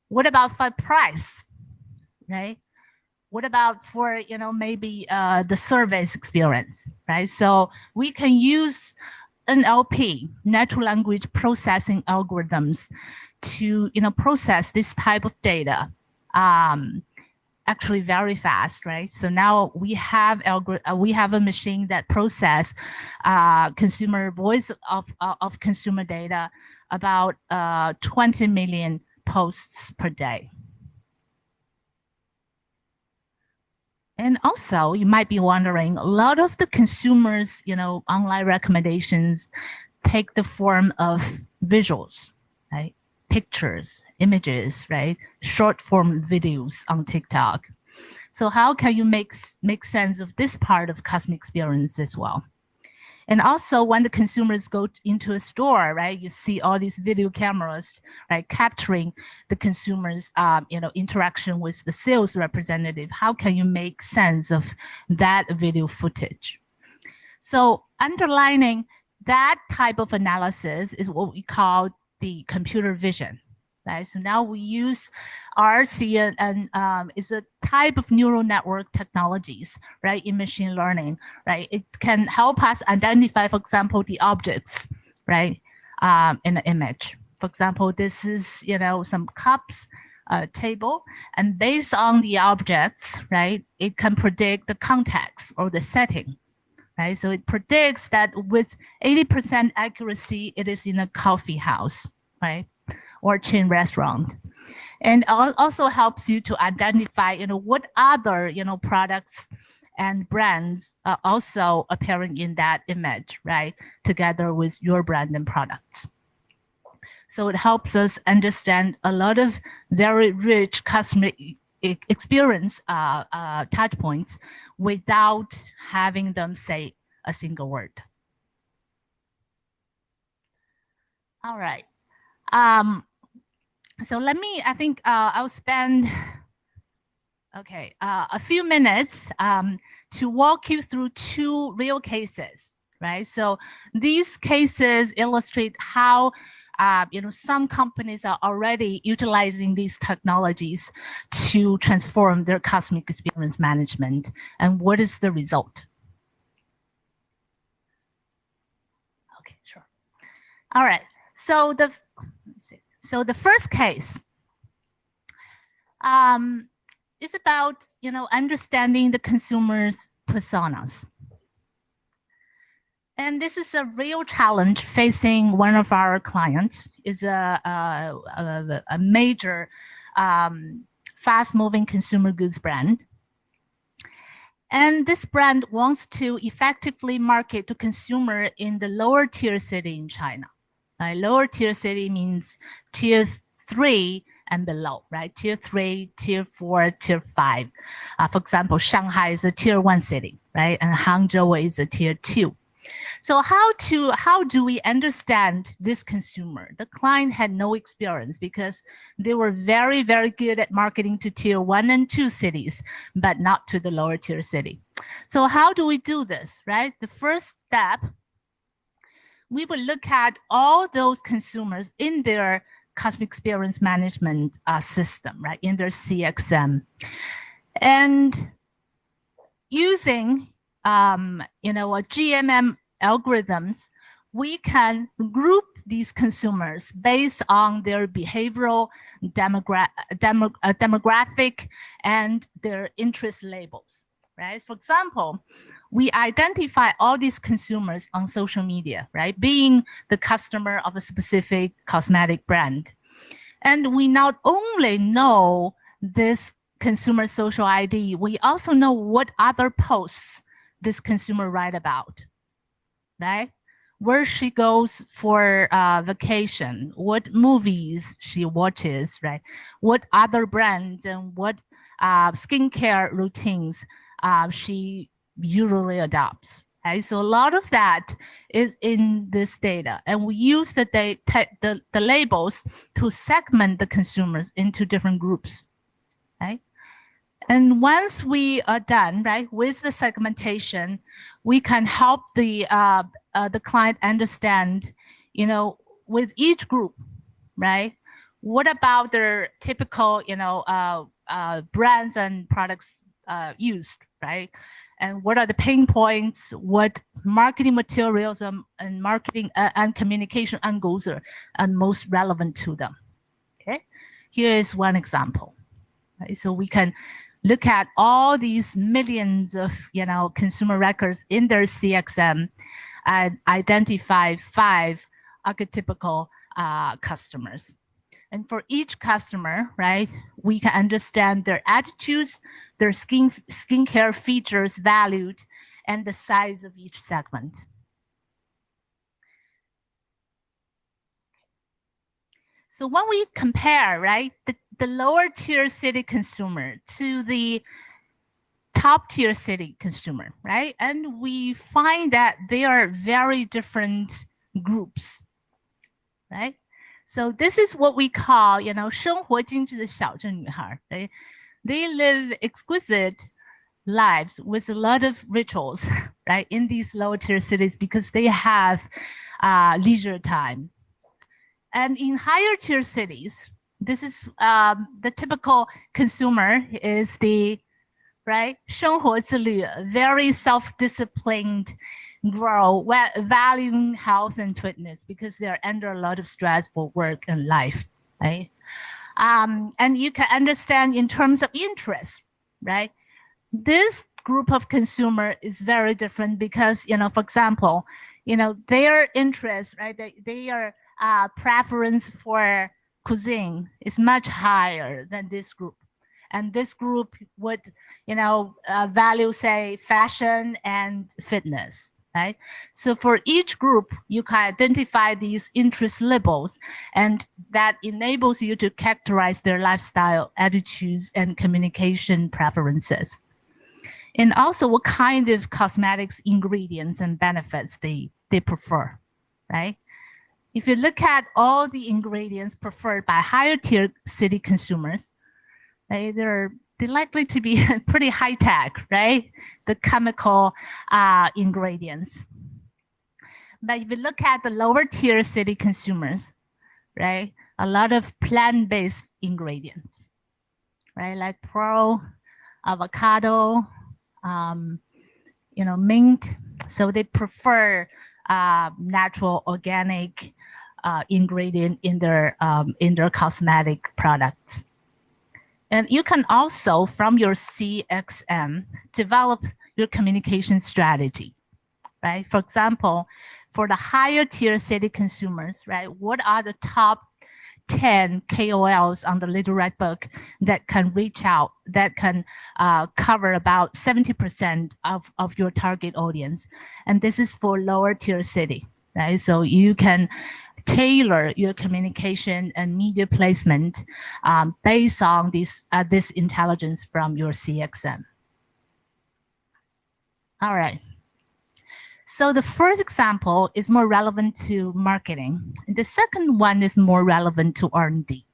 S2: What about for price, right? What about for maybe the service experience, right? So we can use NLP, natural language processing algorithms, to process this type of data actually very fast, right? So now we have a machine that process consumer voice of consumer data about 20 million posts per day. And also, you might be wondering, a lot of the consumers, online recommendations take the form of visuals, right? Pictures, images, right? Short form videos on TikTok. So how can you make sense of this part of customer experience as well? And also, when the consumers go into a store, right, you see all these video cameras, right, capturing the consumers' interaction with the sales representative. How can you make sense of that video footage? So underlining that type of analysis is what we call the computer vision, right? So now we use RC and it's a type of neural network technologies, right, in machine learning, right? It can help us identify, for example, the objects, right, in the image. For example, this is, some cups, table, and based on the objects, right, it can predict the context or the setting, right? So it predicts that with 80% accuracy, it is in a coffee house, right, or chain restaurant. And also helps you to identify, what other, products and brands are also appearing in that image, right, together with your brand and products. So it helps us understand a lot of very rich customer experience touch points without having them say a single word. All right. So I think I'll spend, a few minutes to walk you through two real cases, right? So these cases illustrate how some companies are already utilizing these technologies to transform their customer experience management, and what is the result. Okay, sure. All right. So the first case is about understanding the consumer's personas. And this is a real challenge facing one of our clients. Is a major fast-moving consumer goods brand. And this brand wants to effectively market to consumer in the lower tier city in China. Lower tier city means tier 3 and below, right? Tier 3, tier 4, tier 5. For example, Shanghai is a tier 1 city, right? And Hangzhou is a tier 2. So how do we understand this consumer? The client had no experience because they were very, very good at marketing to tier 1 and 2 cities, but not to the lower tier city. So how do we do this, right? The first step, we would look at all those consumers in their customer experience management system, right? In their CXM. And using a GMM algorithms, we can group these consumers based on their behavioral, demographic, and their interest labels, right? For example, we identify all these consumers on social media, right? Being the customer of a specific cosmetic brand. And we not only know this consumer social ID, we also know what other posts this consumer write about, right? Where she goes for vacation, what movies she watches, right? What other brands and what skincare routines she usually adopts, right? So a lot of that is in this data, and we use the labels to segment the consumers into different groups, right? And once we are done, right, with the segmentation, we can help the client understand, with each group, right, what about their typical, brands and products used, right? And what are the pain points? What marketing materials and marketing and communication angles are most relevant to them? Okay, here is one example. Right? So we can look at all these millions of consumer records in their CXM and identify 5 archetypical customers. And for each customer, right, we can understand their attitudes, their skincare features valued, and the size of each segment. So when we compare, right, the lower tier city consumer to the top tier city consumer, right, and we find that they are very different groups, right? So this is what we call, 生活精致的小镇女孩, right? They live exquisite lives with a lot of rituals, right, in these lower tier cities because they have leisure time. And in higher tier cities, this is the typical consumer is the, right, 生活自律, very self-disciplined girl, valuing health and fitness because they're under a lot of stress for work and life, right? And you can understand in terms of interest, right? This group of consumer is very different because, for example, their interest, right? They are preference for cuisine is much higher than this group. And this group would, value, say, fashion and fitness, right? So for each group, you can identify these interest labels, and that enables you to characterize their lifestyle, attitudes, and communication preferences. And also what kind of cosmetics ingredients and benefits they prefer, right? if you look at all the ingredients preferred by higher tier city consumers, right, they're likely to be pretty high tech, right? The chemical ingredients. But if you look at the lower tier city consumers, right, a lot of plant-based ingredients, right, like pearl, avocado, mint. So they prefer natural, organic ingredient in their cosmetic products. And you can also, from your CXM, develop your communication strategy, right? For example, for the higher tier city consumers, right, what are the top 10 KOLs on the Little Red Book that can reach out, that can cover about 70% of your target audience? And this is for lower tier city, right? So you can tailor your communication and media placement based on this intelligence from your CXM. All right. So the first example is more relevant to marketing. The second one is more relevant to R&D.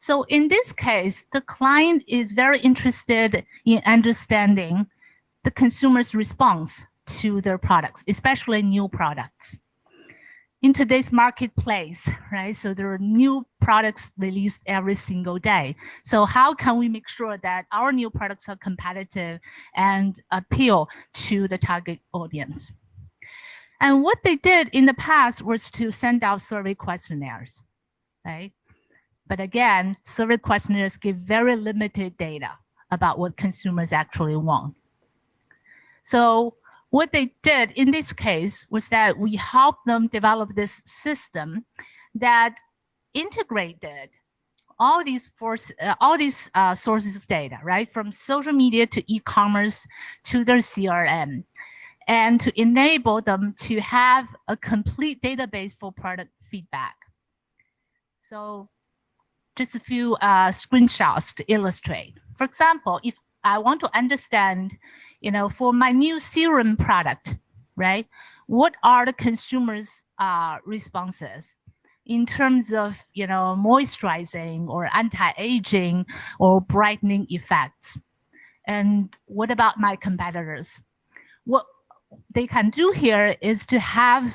S2: So in this case, the client is very interested in understanding the consumer's response to their products, especially new products. In today's marketplace, right? So there are new products released every single day. So how can we make sure that our new products are competitive and appeal to the target audience? And what they did in the past was to send out survey questionnaires, right? But again, survey questionnaires give very limited data about what consumers actually want. So what they did in this case was that we helped them develop this system that integrated all these sources of data, right? From social media to e-commerce to their CRM, and to enable them to have a complete database for product feedback. So just a few screenshots to illustrate. For example, if I want to understand, for my new serum product, right, what are the consumers' responses in terms of, moisturizing or anti-aging or brightening effects? And what about my competitors? What they can do here is to have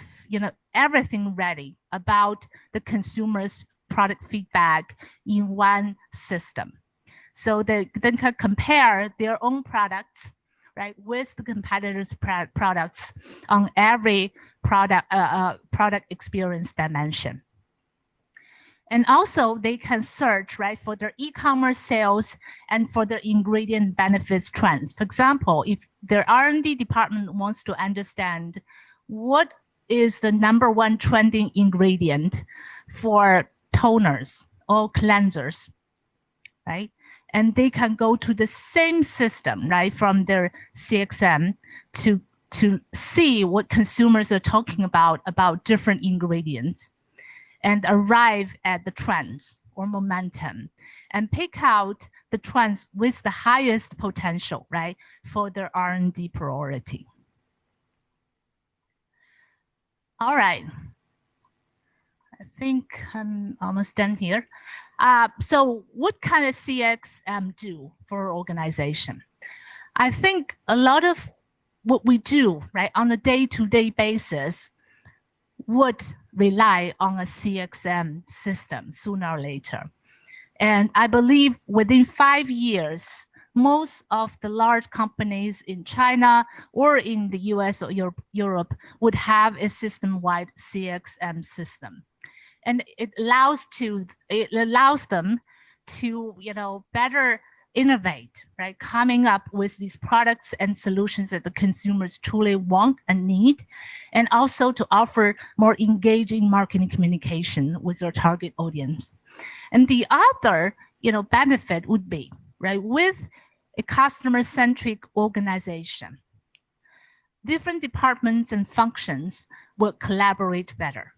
S2: everything ready about the consumer's product feedback in one system, so they then can compare their own products, right, with the competitors' products on every product experience dimension. And also they can search, right, for their e-commerce sales and for their ingredient benefits trends. For example, if their R&D department wants to understand what is the #1 trending ingredient for toners or cleansers, right? And they can go to the same system, right, from their CXM to see what consumers are talking about different ingredients, and arrive at the trends or momentum and pick out the trends with the highest potential, right, for their R&D priority. All right. I think I'm almost done here. So what can a CXM do for an organization? I think a lot of what we do, right, on a day-to-day basis would rely on a CXM system sooner or later. And I believe within 5 years, most of the large companies in China or in the US or Europe would have a system-wide CXM system. And it allows them to, better innovate, right? Coming up with these products and solutions that the consumers truly want and need, and also to offer more engaging marketing communication with their target audience. And the other, benefit would be, right, with a customer-centric organization, different departments and functions will collaborate better,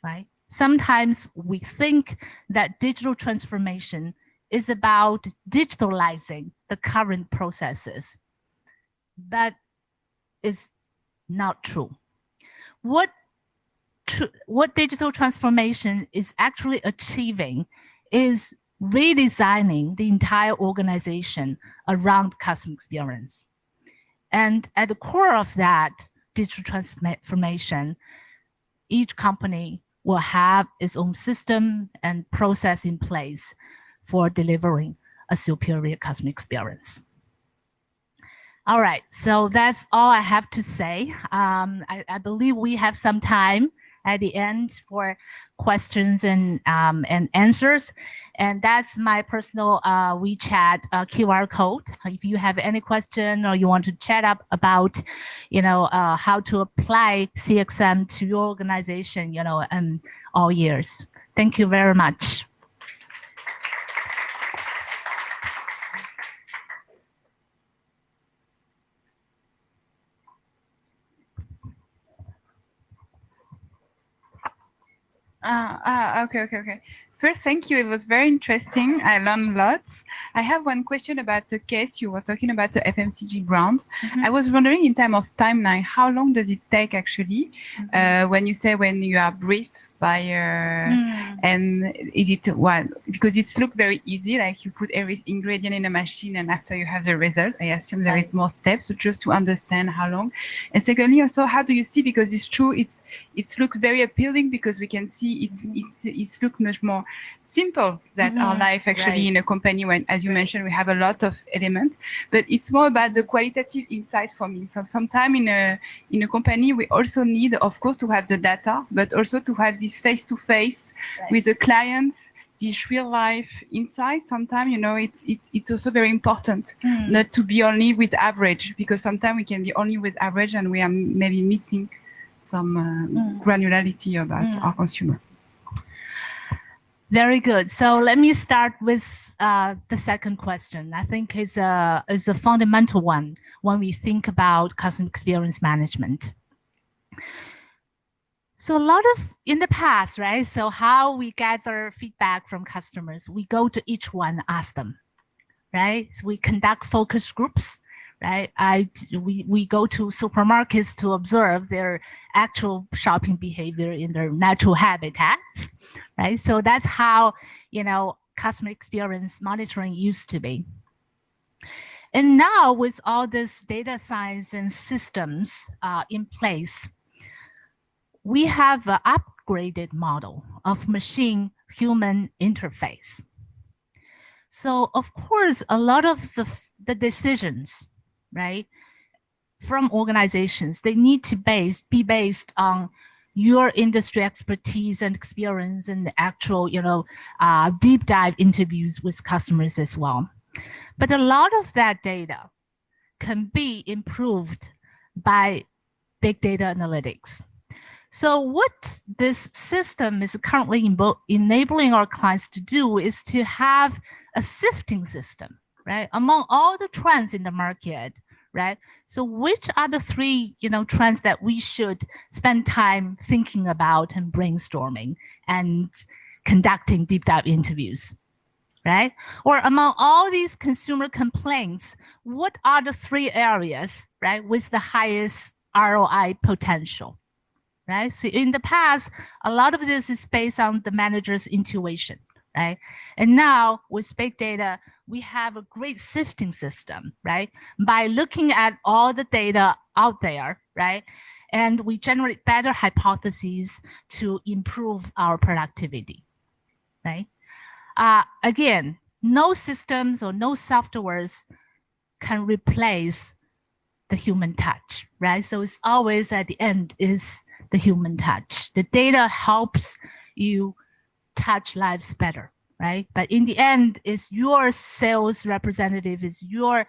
S2: right? Sometimes we think that digital transformation is about digitalizing the current processes. That is not true. What what digital transformation is actually achieving is redesigning the entire organization around customer experience. And at the core of that digital transformation, each company will have its own system and process in place for delivering a superior customer experience. All right, so that's all I have to say. I believe we have some time at the end for questions and answers. And that's my personal WeChat QR code. If you have any question or you want to chat up about, how to apply CXM to your organization, all years. Thank you very much.
S5: Okay. First, thank you. It was very interesting. I learned lots. I have one question about the case. You were talking about the FMCG brand. I was wondering in terms of timeline, how long does it take actually when you are briefed by and is it what, because it's look very easy, like you put every ingredient in a machine and after you have the result. I assume there is more steps, so just to understand how long. And secondly, also, how do you see, because it's true, it looks very appealing because we can see it's look much more simple than our life actually in a company when, as you mentioned, we have a lot of elements, but it's more about the qualitative insight for me. So sometime in a company, we also need, of course, to have the data, but also to have this face-to-face with the clients, this real life insight. Sometimes, it's also very important not to be only with average, because sometimes we can be only with average and we are maybe missing some granularity about our consumer.
S2: Very good. So let me start with the second question. I think is a fundamental one when we think about customer experience management. So a lot of in the past, right? So how we gather feedback from customers, we go to each one, ask them, right? So we conduct focus groups, right? We go to supermarkets to observe their actual shopping behavior in their natural habitats, right? So that's how, customer experience monitoring used to be. And now with all this data science and systems in place, we have an upgraded model of machine-human interface. So of course, a lot of the decisions, right, from organizations, they need to be based on your industry expertise and experience and actual, deep dive interviews with customers as well. But a lot of that data can be improved by big data analytics. So what this system is currently enabling our clients to do is to have a sifting system, right, among all the trends in the market, right? So which are the three, trends that we should spend time thinking about and brainstorming and conducting deep dive interviews, right? Or among all these consumer complaints, what are the three areas, right, with the highest ROI potential, right? So in the past, a lot of this is based on the manager's intuition, right? And now with big data, we have a great sifting system, right? By looking at all the data out there, right? And we generate better hypotheses to improve our productivity, right? Again, no systems or no softwares can replace the human touch, right? So it's always at the end is the human touch. The data helps you touch lives better, right? But in the end, it's your sales representative, is your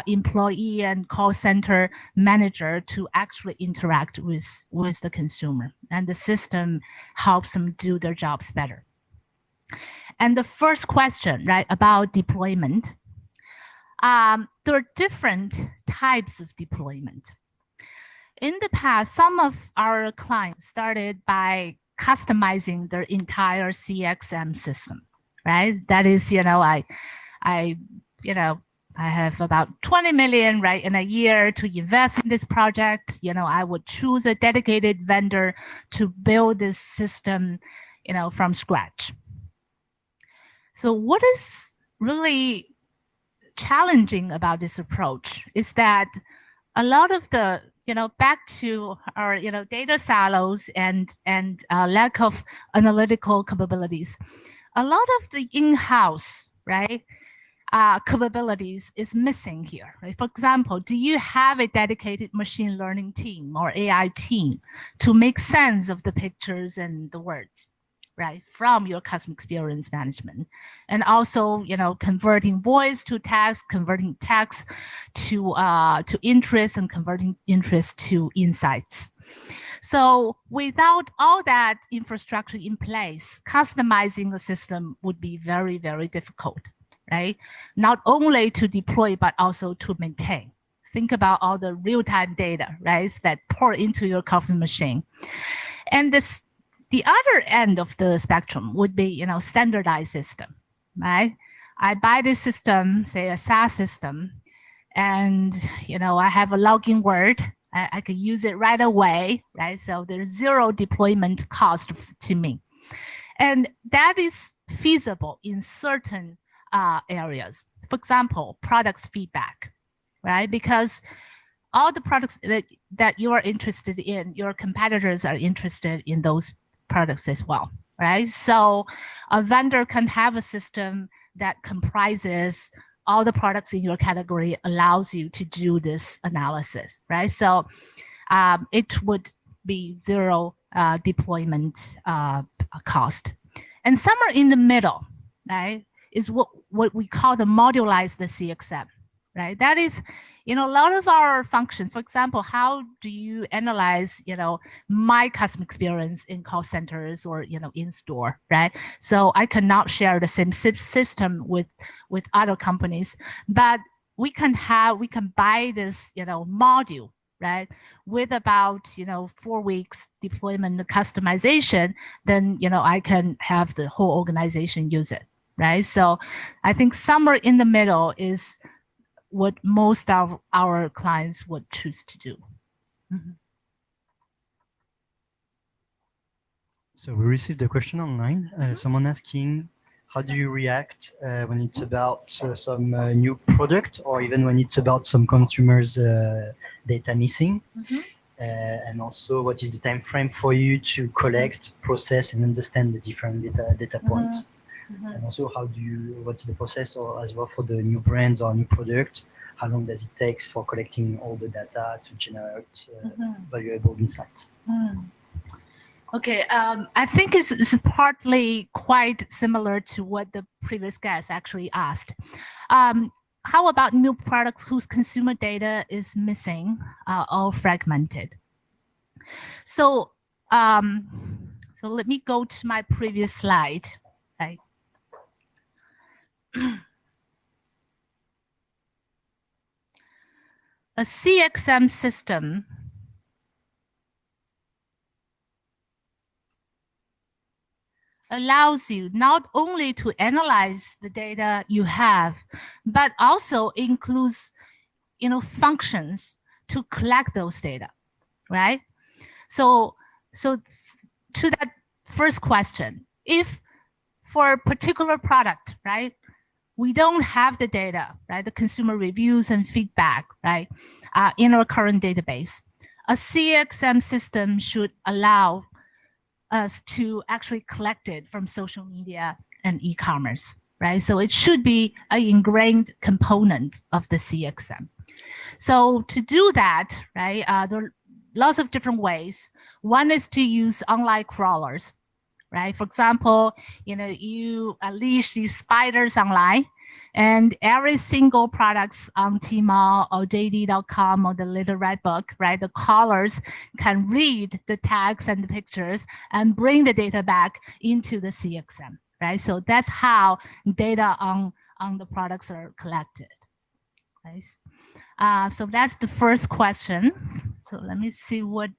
S2: employee and call center manager to actually interact with the consumer. And the system helps them do their jobs better. And the first question, right, about deployment. There are different types of deployment. In the past, some of our clients started by customizing their entire CXM system, right? That is, I I have about 20 million, right, in a year to invest in this project. I would choose a dedicated vendor to build this system, from scratch. So what is really challenging about this approach is that a lot of the, back to our, data silos and lack of analytical capabilities, a lot of the in-house, right, capabilities is missing here. Right? For example, do you have a dedicated machine learning team or AI team to make sense of the pictures and the words, right, from your customer experience management? And also, converting voice to text, converting text to interest, and converting interest to insights. So without all that infrastructure in place, customizing the system would be very, very difficult, right? Not only to deploy, but also to maintain. Think about all the real-time data, right, that pour into your coffee machine. And the other end of the spectrum would be, standardized system, right? I buy this system, say a SaaS system, and, I have a login word. I can use it right away, right? So there's zero deployment cost to me. And that is feasible in certain areas. For example, products feedback, right? Because all the products that you are interested in, your competitors are interested in those products as well, right? So a vendor can have a system that comprises all the products in your category, allows you to do this analysis, right? So it would be zero deployment cost. And somewhere in the middle, right, is what we call the modularized CXM, right? That is, a lot of our functions. For example, how do you analyze, my customer experience in call centers or, in store, right? So I cannot share the same system with other companies, but we can buy this, module, right, with about 4 weeks deployment customization. Then I can have the whole organization use it, right? So I think somewhere in the middle is what most of our clients would choose to do. Mm-hmm.
S6: So we received a question online. Someone asking, how do you react when it's about some new product, or even when it's about some consumers' data missing? Mm-hmm. And also, what is the time frame for you to collect, process, and understand the different data points? Mm-hmm. And also, what's the process as well for the new brands or new product? How long does it take for collecting all the data to generate valuable insights?
S2: Mm. Okay, I think it's partly quite similar to what the previous guest actually asked. How about new products whose consumer data is missing or fragmented? So, so let me go to my previous slide, right? A CXM system allows you not only to analyze the data you have, but also includes, functions to collect those data, right? So to that first question, if for a particular product, right, we don't have the data, right, the consumer reviews and feedback, right, in our current database, a CXM system should allow us to actually collect it from social media and e-commerce, right? So it should be an ingrained component of the CXM. So to do that, right, there are lots of different ways. One is to use online crawlers, right? For example, you unleash these spiders online, and every single products on Tmall or JD.com or the Little Red Book, right? The crawlers can read the tags and the pictures and bring the data back into the CXM, right? So that's how data on the products are collected, right? So that's the first question. So let me see what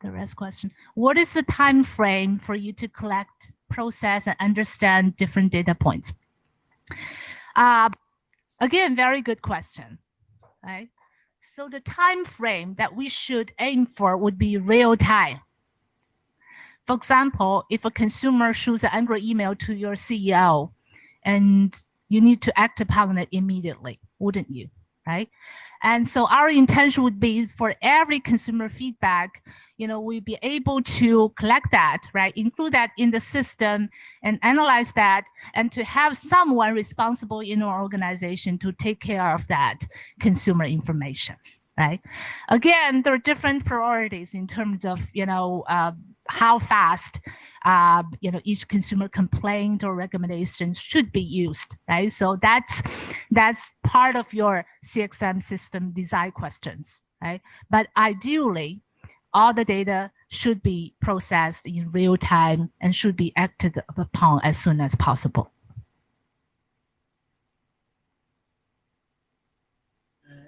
S2: the rest question. What is the time frame for you to collect, process, and understand different data points? A Again, very good question, right? So the time frame that we should aim for would be real time. For example, if a consumer shoots an angry email to your CEO and you need to act upon it immediately, wouldn't you, right? And so our intention would be for every consumer feedback, we'd be able to collect that, right? Include that in the system and analyze that, and to have someone responsible in our organization to take care of that consumer information, right? Again, there are different priorities in terms of, how fast, each consumer complaint or recommendation should be used, right? So that's part of your CXM system design questions, right? But ideally, all the data should be processed in real time and should be acted upon as soon as possible.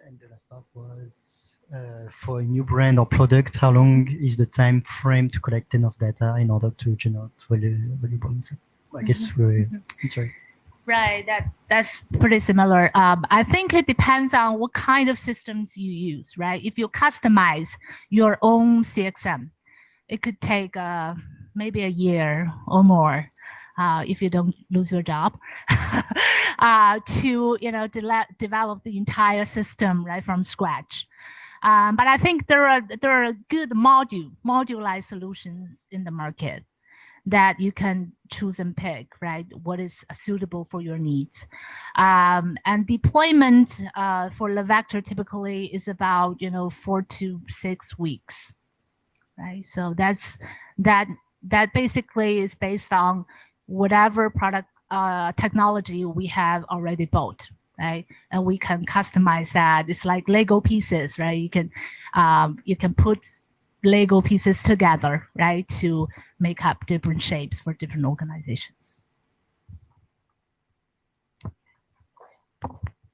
S6: And the last part was for a new brand or product, how long is the time frame to collect enough data in order to generate valuable insight? I guess we're sorry.
S2: Right, that's pretty similar. I think it depends on what kind of systems you use, right? If you customize your own CXM, it could take maybe a year or more if you don't lose your job to develop the entire system right from scratch. But I think there are good modularized solutions in the market that you can choose and pick, right? What is suitable for your needs. And deployment for LeVector typically is about 4 to 6 weeks, right? So that basically is based on whatever product technology we have already built, right? And we can customize that. It's like Lego pieces, right? You can put Lego pieces together, right, to make up different shapes for different organizations.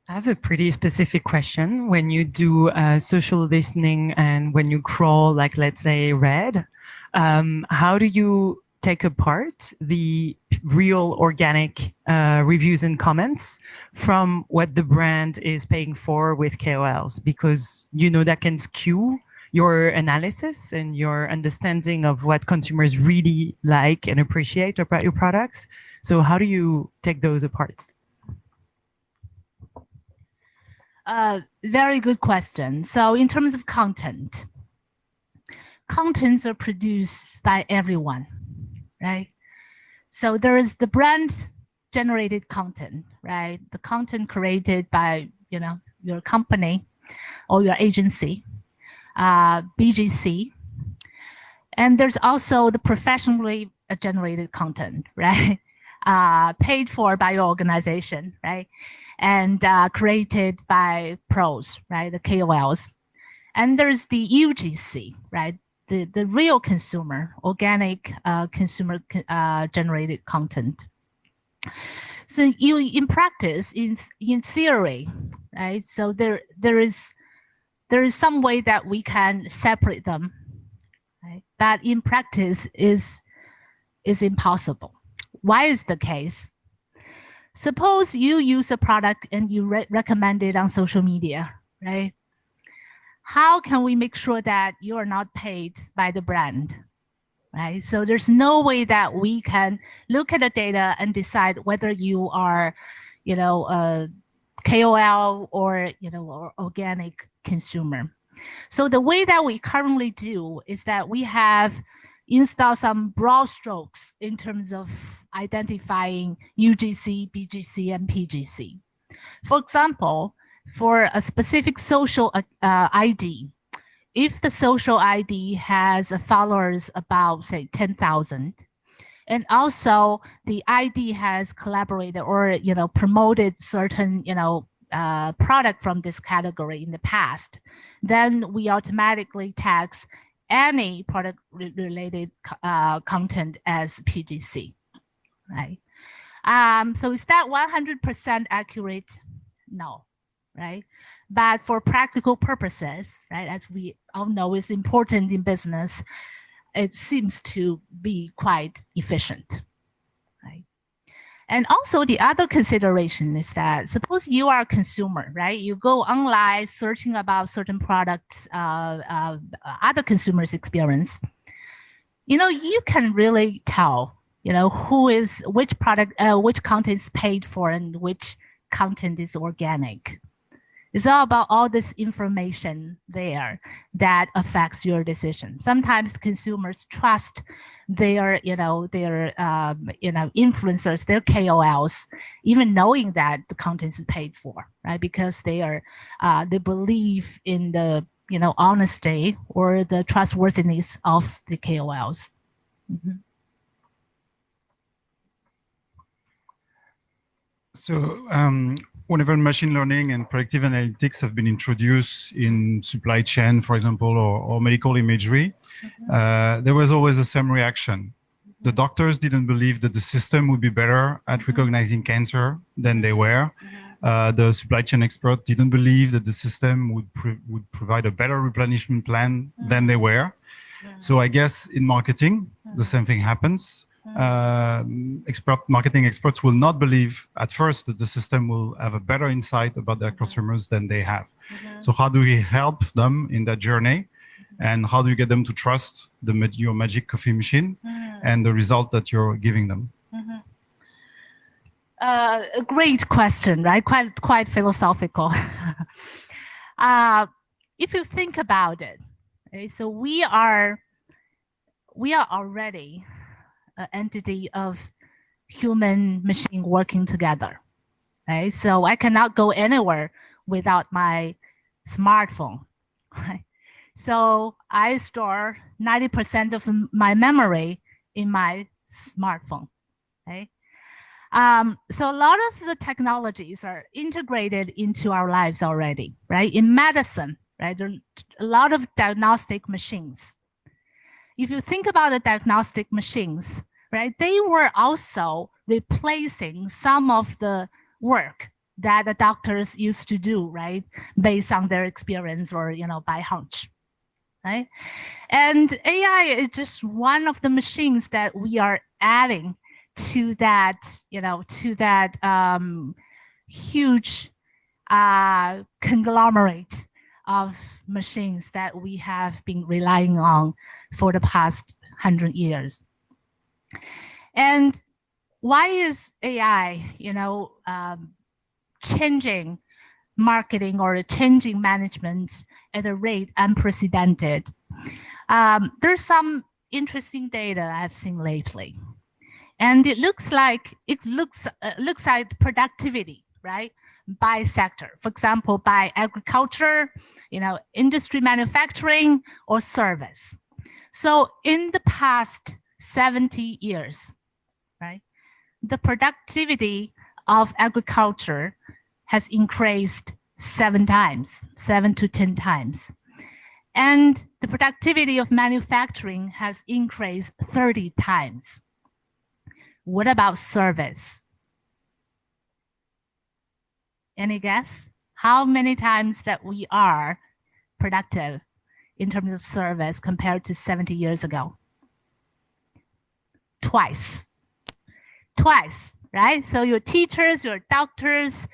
S1: I have a pretty specific question. When you do social listening and when you crawl, like let's say Red, how do you take apart the real organic reviews and comments from what the brand is paying for with KOLs? Because that can skew your analysis and your understanding of what consumers really like and appreciate about your products. So how do you take those apart?
S2: Very good question. So in terms of contents are produced by everyone, right? So there is the brand generated content, right? The content created by, your company or your agency, BGC. And there's also the professionally generated content, right? Paid for by your organization, right? And created by pros, right? The KOLs. And there's the UGC, right? The real consumer, organic consumer generated content. So in practice, in theory, right? So there is some way that we can separate them, right? But in practice is impossible. Why is the case? Suppose you use a product and you recommend it on social media, right? How can we make sure that you are not paid by the brand, right? So there's no way that we can look at the data and decide whether you are, a KOL or, or organic consumer. So the way that we currently do is that we have installed some broad strokes in terms of identifying UGC, BGC, and PGC. For example, for a specific social ID, if the social ID has followers about, say, 10,000, and also the ID has collaborated or, promoted certain, product from this category in the past, then we automatically tax any product related content as PGC, right? So is that 100% accurate? No, right? But for practical purposes, right, as we all know is important in business, it seems to be quite efficient, right? And also the other consideration is that suppose you are a consumer, right? You go online searching about certain products, other consumers experience. You can really tell, which product, which content is paid for and which content is organic. It's all about all this information there that affects your decision. Sometimes consumers trust their influencers, their KOLs, even knowing that the content is paid for, right? Because they believe in the honesty or the trustworthiness of the KOLs. Mm-hmm.
S7: So whenever machine learning and predictive analytics have been introduced in supply chain, for example, or medical imagery, there was always the same reaction. The doctors didn't believe that the system would be better at recognizing cancer than they were. The supply chain expert didn't believe that the system would provide a better replenishment plan than they were. So I guess in marketing, the same thing happens. Marketing experts will not believe at first that the system will have a better insight about their customers than they have. So how do we help them in that journey? And how do you get them to trust your magic coffee machine and the result that you're giving them?
S2: A great question, right? Quite philosophical. If you think about it, okay, so we are already an entity of human machine working together, right? So I cannot go anywhere without my smartphone, right? So I store 90% of my memory in my smartphone, right? So a lot of the technologies are integrated into our lives already, right? In medicine, right? There are a lot of diagnostic machines. If you think about the diagnostic machines, right, they were also replacing some of the work that the doctors used to do, right, based on their experience or, by hunch, right? And AI is just one of the machines that we are adding to that, huge conglomerate of machines that we have been relying on for the past 100 years. And why is AI, changing marketing or changing management at a rate unprecedented? There's some interesting data I've seen lately, and it looks like productivity, right, by sector. For example, by agriculture, industry, manufacturing, or service. So in the past 70 years, right, the productivity of agriculture has increased 7 to 10 times. And the productivity of manufacturing has increased 30 times. What about service? Any guess? How many times that we are productive in terms of service compared to 70 years ago? Twice, right? So your teachers, your doctors,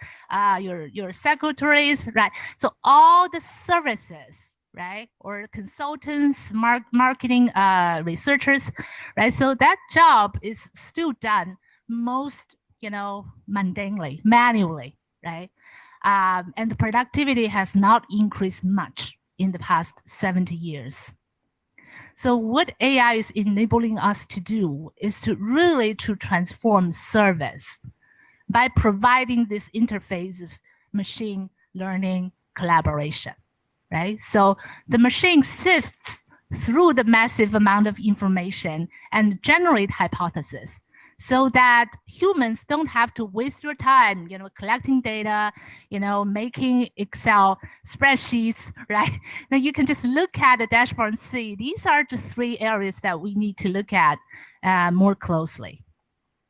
S2: your secretaries, right? So all the services, right? Or consultants, marketing researchers, right? So that job is still done most, mundanely, manually, right? And the productivity has not increased much in the past 70 years. So what AI is enabling us to do is to really transform service by providing this interface of machine learning collaboration, right? So the machine sifts through the massive amount of information and generate hypotheses so that humans don't have to waste your time, collecting data, making Excel spreadsheets, right? Now you can just look at the dashboard and see these are the 3 areas that we need to look at more closely,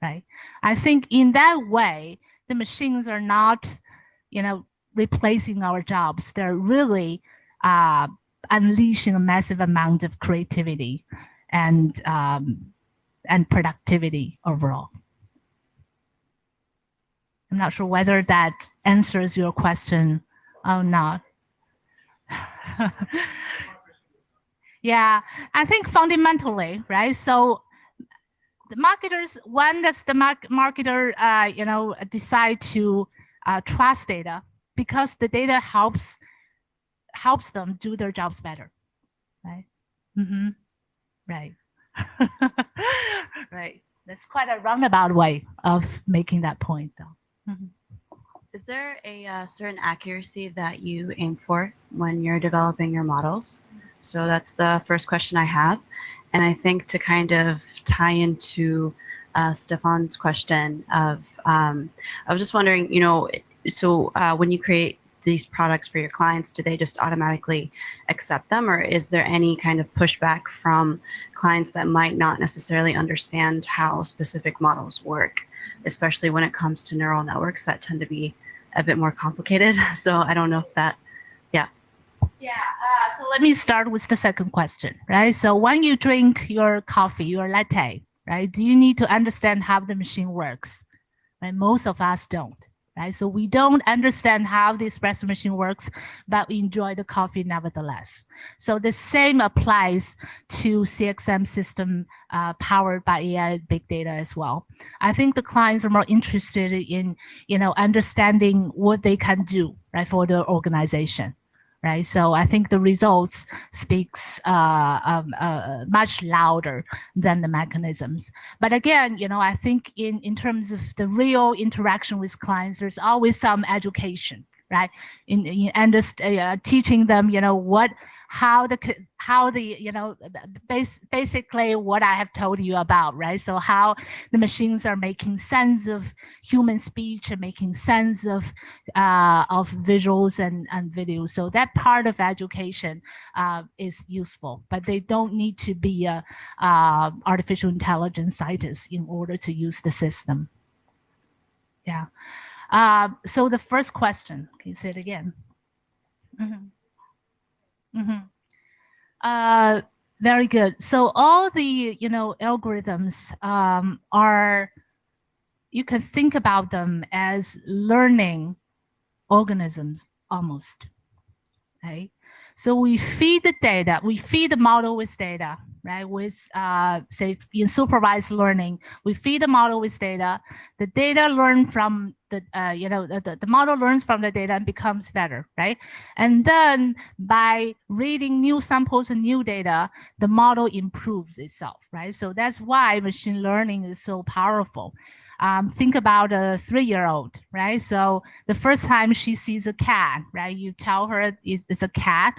S2: right? I think in that way, the machines are not, replacing our jobs. They're really unleashing a massive amount of creativity and productivity overall. I'm not sure whether that answers your question or not. Yeah, I think fundamentally, right? So the marketers, when does the marketer, decide to trust data? Because the data helps them do their jobs better, right? Mm-hmm. Right. Right. That's quite a roundabout way of making that point, though. Mm-hmm.
S8: Is there a certain accuracy that you aim for when you're developing your models? So that's the first question I have. And I think to kind of tie into Stefan's question of, I was just wondering, so when you create these products for your clients, do they just automatically accept them, or is there any kind of pushback from clients that might not necessarily understand how specific models work, especially when it comes to neural networks that tend to be a bit more complicated? So I don't know if that, yeah.
S2: Yeah, so let me start with the second question, right? So when you drink your coffee, your latte, right, do you need to understand how the machine works? Right? Most of us don't. Right? So we don't understand how the espresso machine works, but we enjoy the coffee nevertheless. So the same applies to CXM system powered by AI big data as well. I think the clients are more interested in, understanding what they can do, right, for their organization. Right, so I think the results speaks much louder than the mechanisms. But again, I think in terms of the real interaction with clients, there's always some education, right? In teaching them, basically what I have told you about, right? So how the machines are making sense of human speech and making sense of visuals and videos. So that part of education is useful, but they don't need to be artificial intelligence scientists in order to use the system. Yeah. So the first question, can you say it again? Mm-hmm. Mm-hmm. Very good. So all the algorithms are, you can think about them as learning organisms almost, right? So we feed the data, we feed the model with data, right? With say in supervised learning, we feed the model with data. The data learn from the model learns from the data and becomes better, right? And then by reading new samples and new data, the model improves itself, right? So that's why machine learning is so powerful. Think about a 3-year-old, right? So the first time she sees a cat, right? You tell her it's a cat.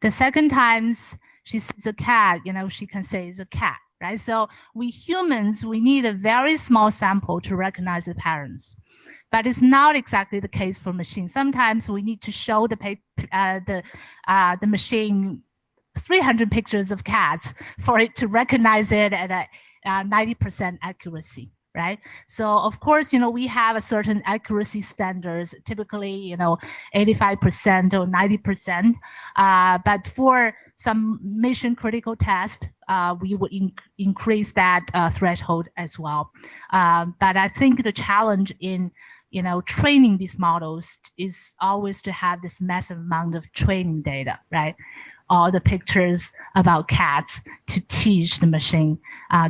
S2: The second time she sees a cat, she can say it's a cat, right? So we humans, we need a very small sample to recognize the patterns. But it's not exactly the case for machines. Sometimes we need to show the machine 300 pictures of cats for it to recognize it at a 90% accuracy. Right. So of course, we have a certain accuracy standards, typically, 85% or 90%. But for some mission critical tests, we would increase that threshold as well. But I think the challenge in training these models is always to have this massive amount of training data, right? All the pictures about cats to teach the machine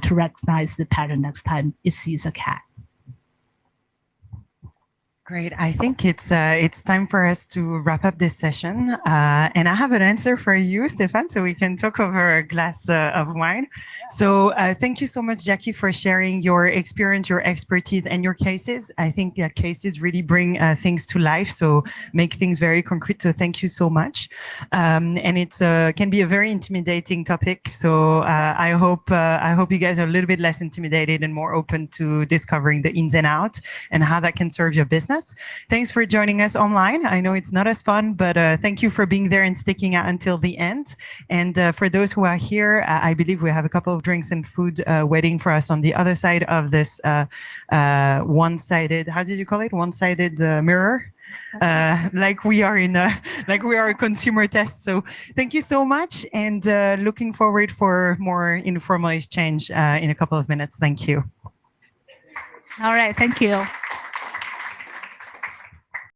S2: to recognize the pattern next time it sees a cat.
S1: Great. I think it's time for us to wrap up this session. And I have an answer for you, Stefan, so we can talk over a glass of wine. So thank you so much, Jackie, for sharing your experience, your expertise, and your cases. I think cases really bring things to life, so make things very concrete. So thank you so much. And it can be a very intimidating topic. So I hope you guys are a little bit less intimidated and more open to discovering the ins and outs and how that can serve your business. Thanks for joining us online. I know it's not as fun, but thank you for being there and sticking out until the end. And for those who are here, I believe we have a couple of drinks and food waiting for us on the other side of this one-sided, how did you call it? One-sided mirror? Like we are a consumer test. So thank you so much, and looking forward for more informal exchange in a couple of minutes. Thank you.
S2: All right. Thank you.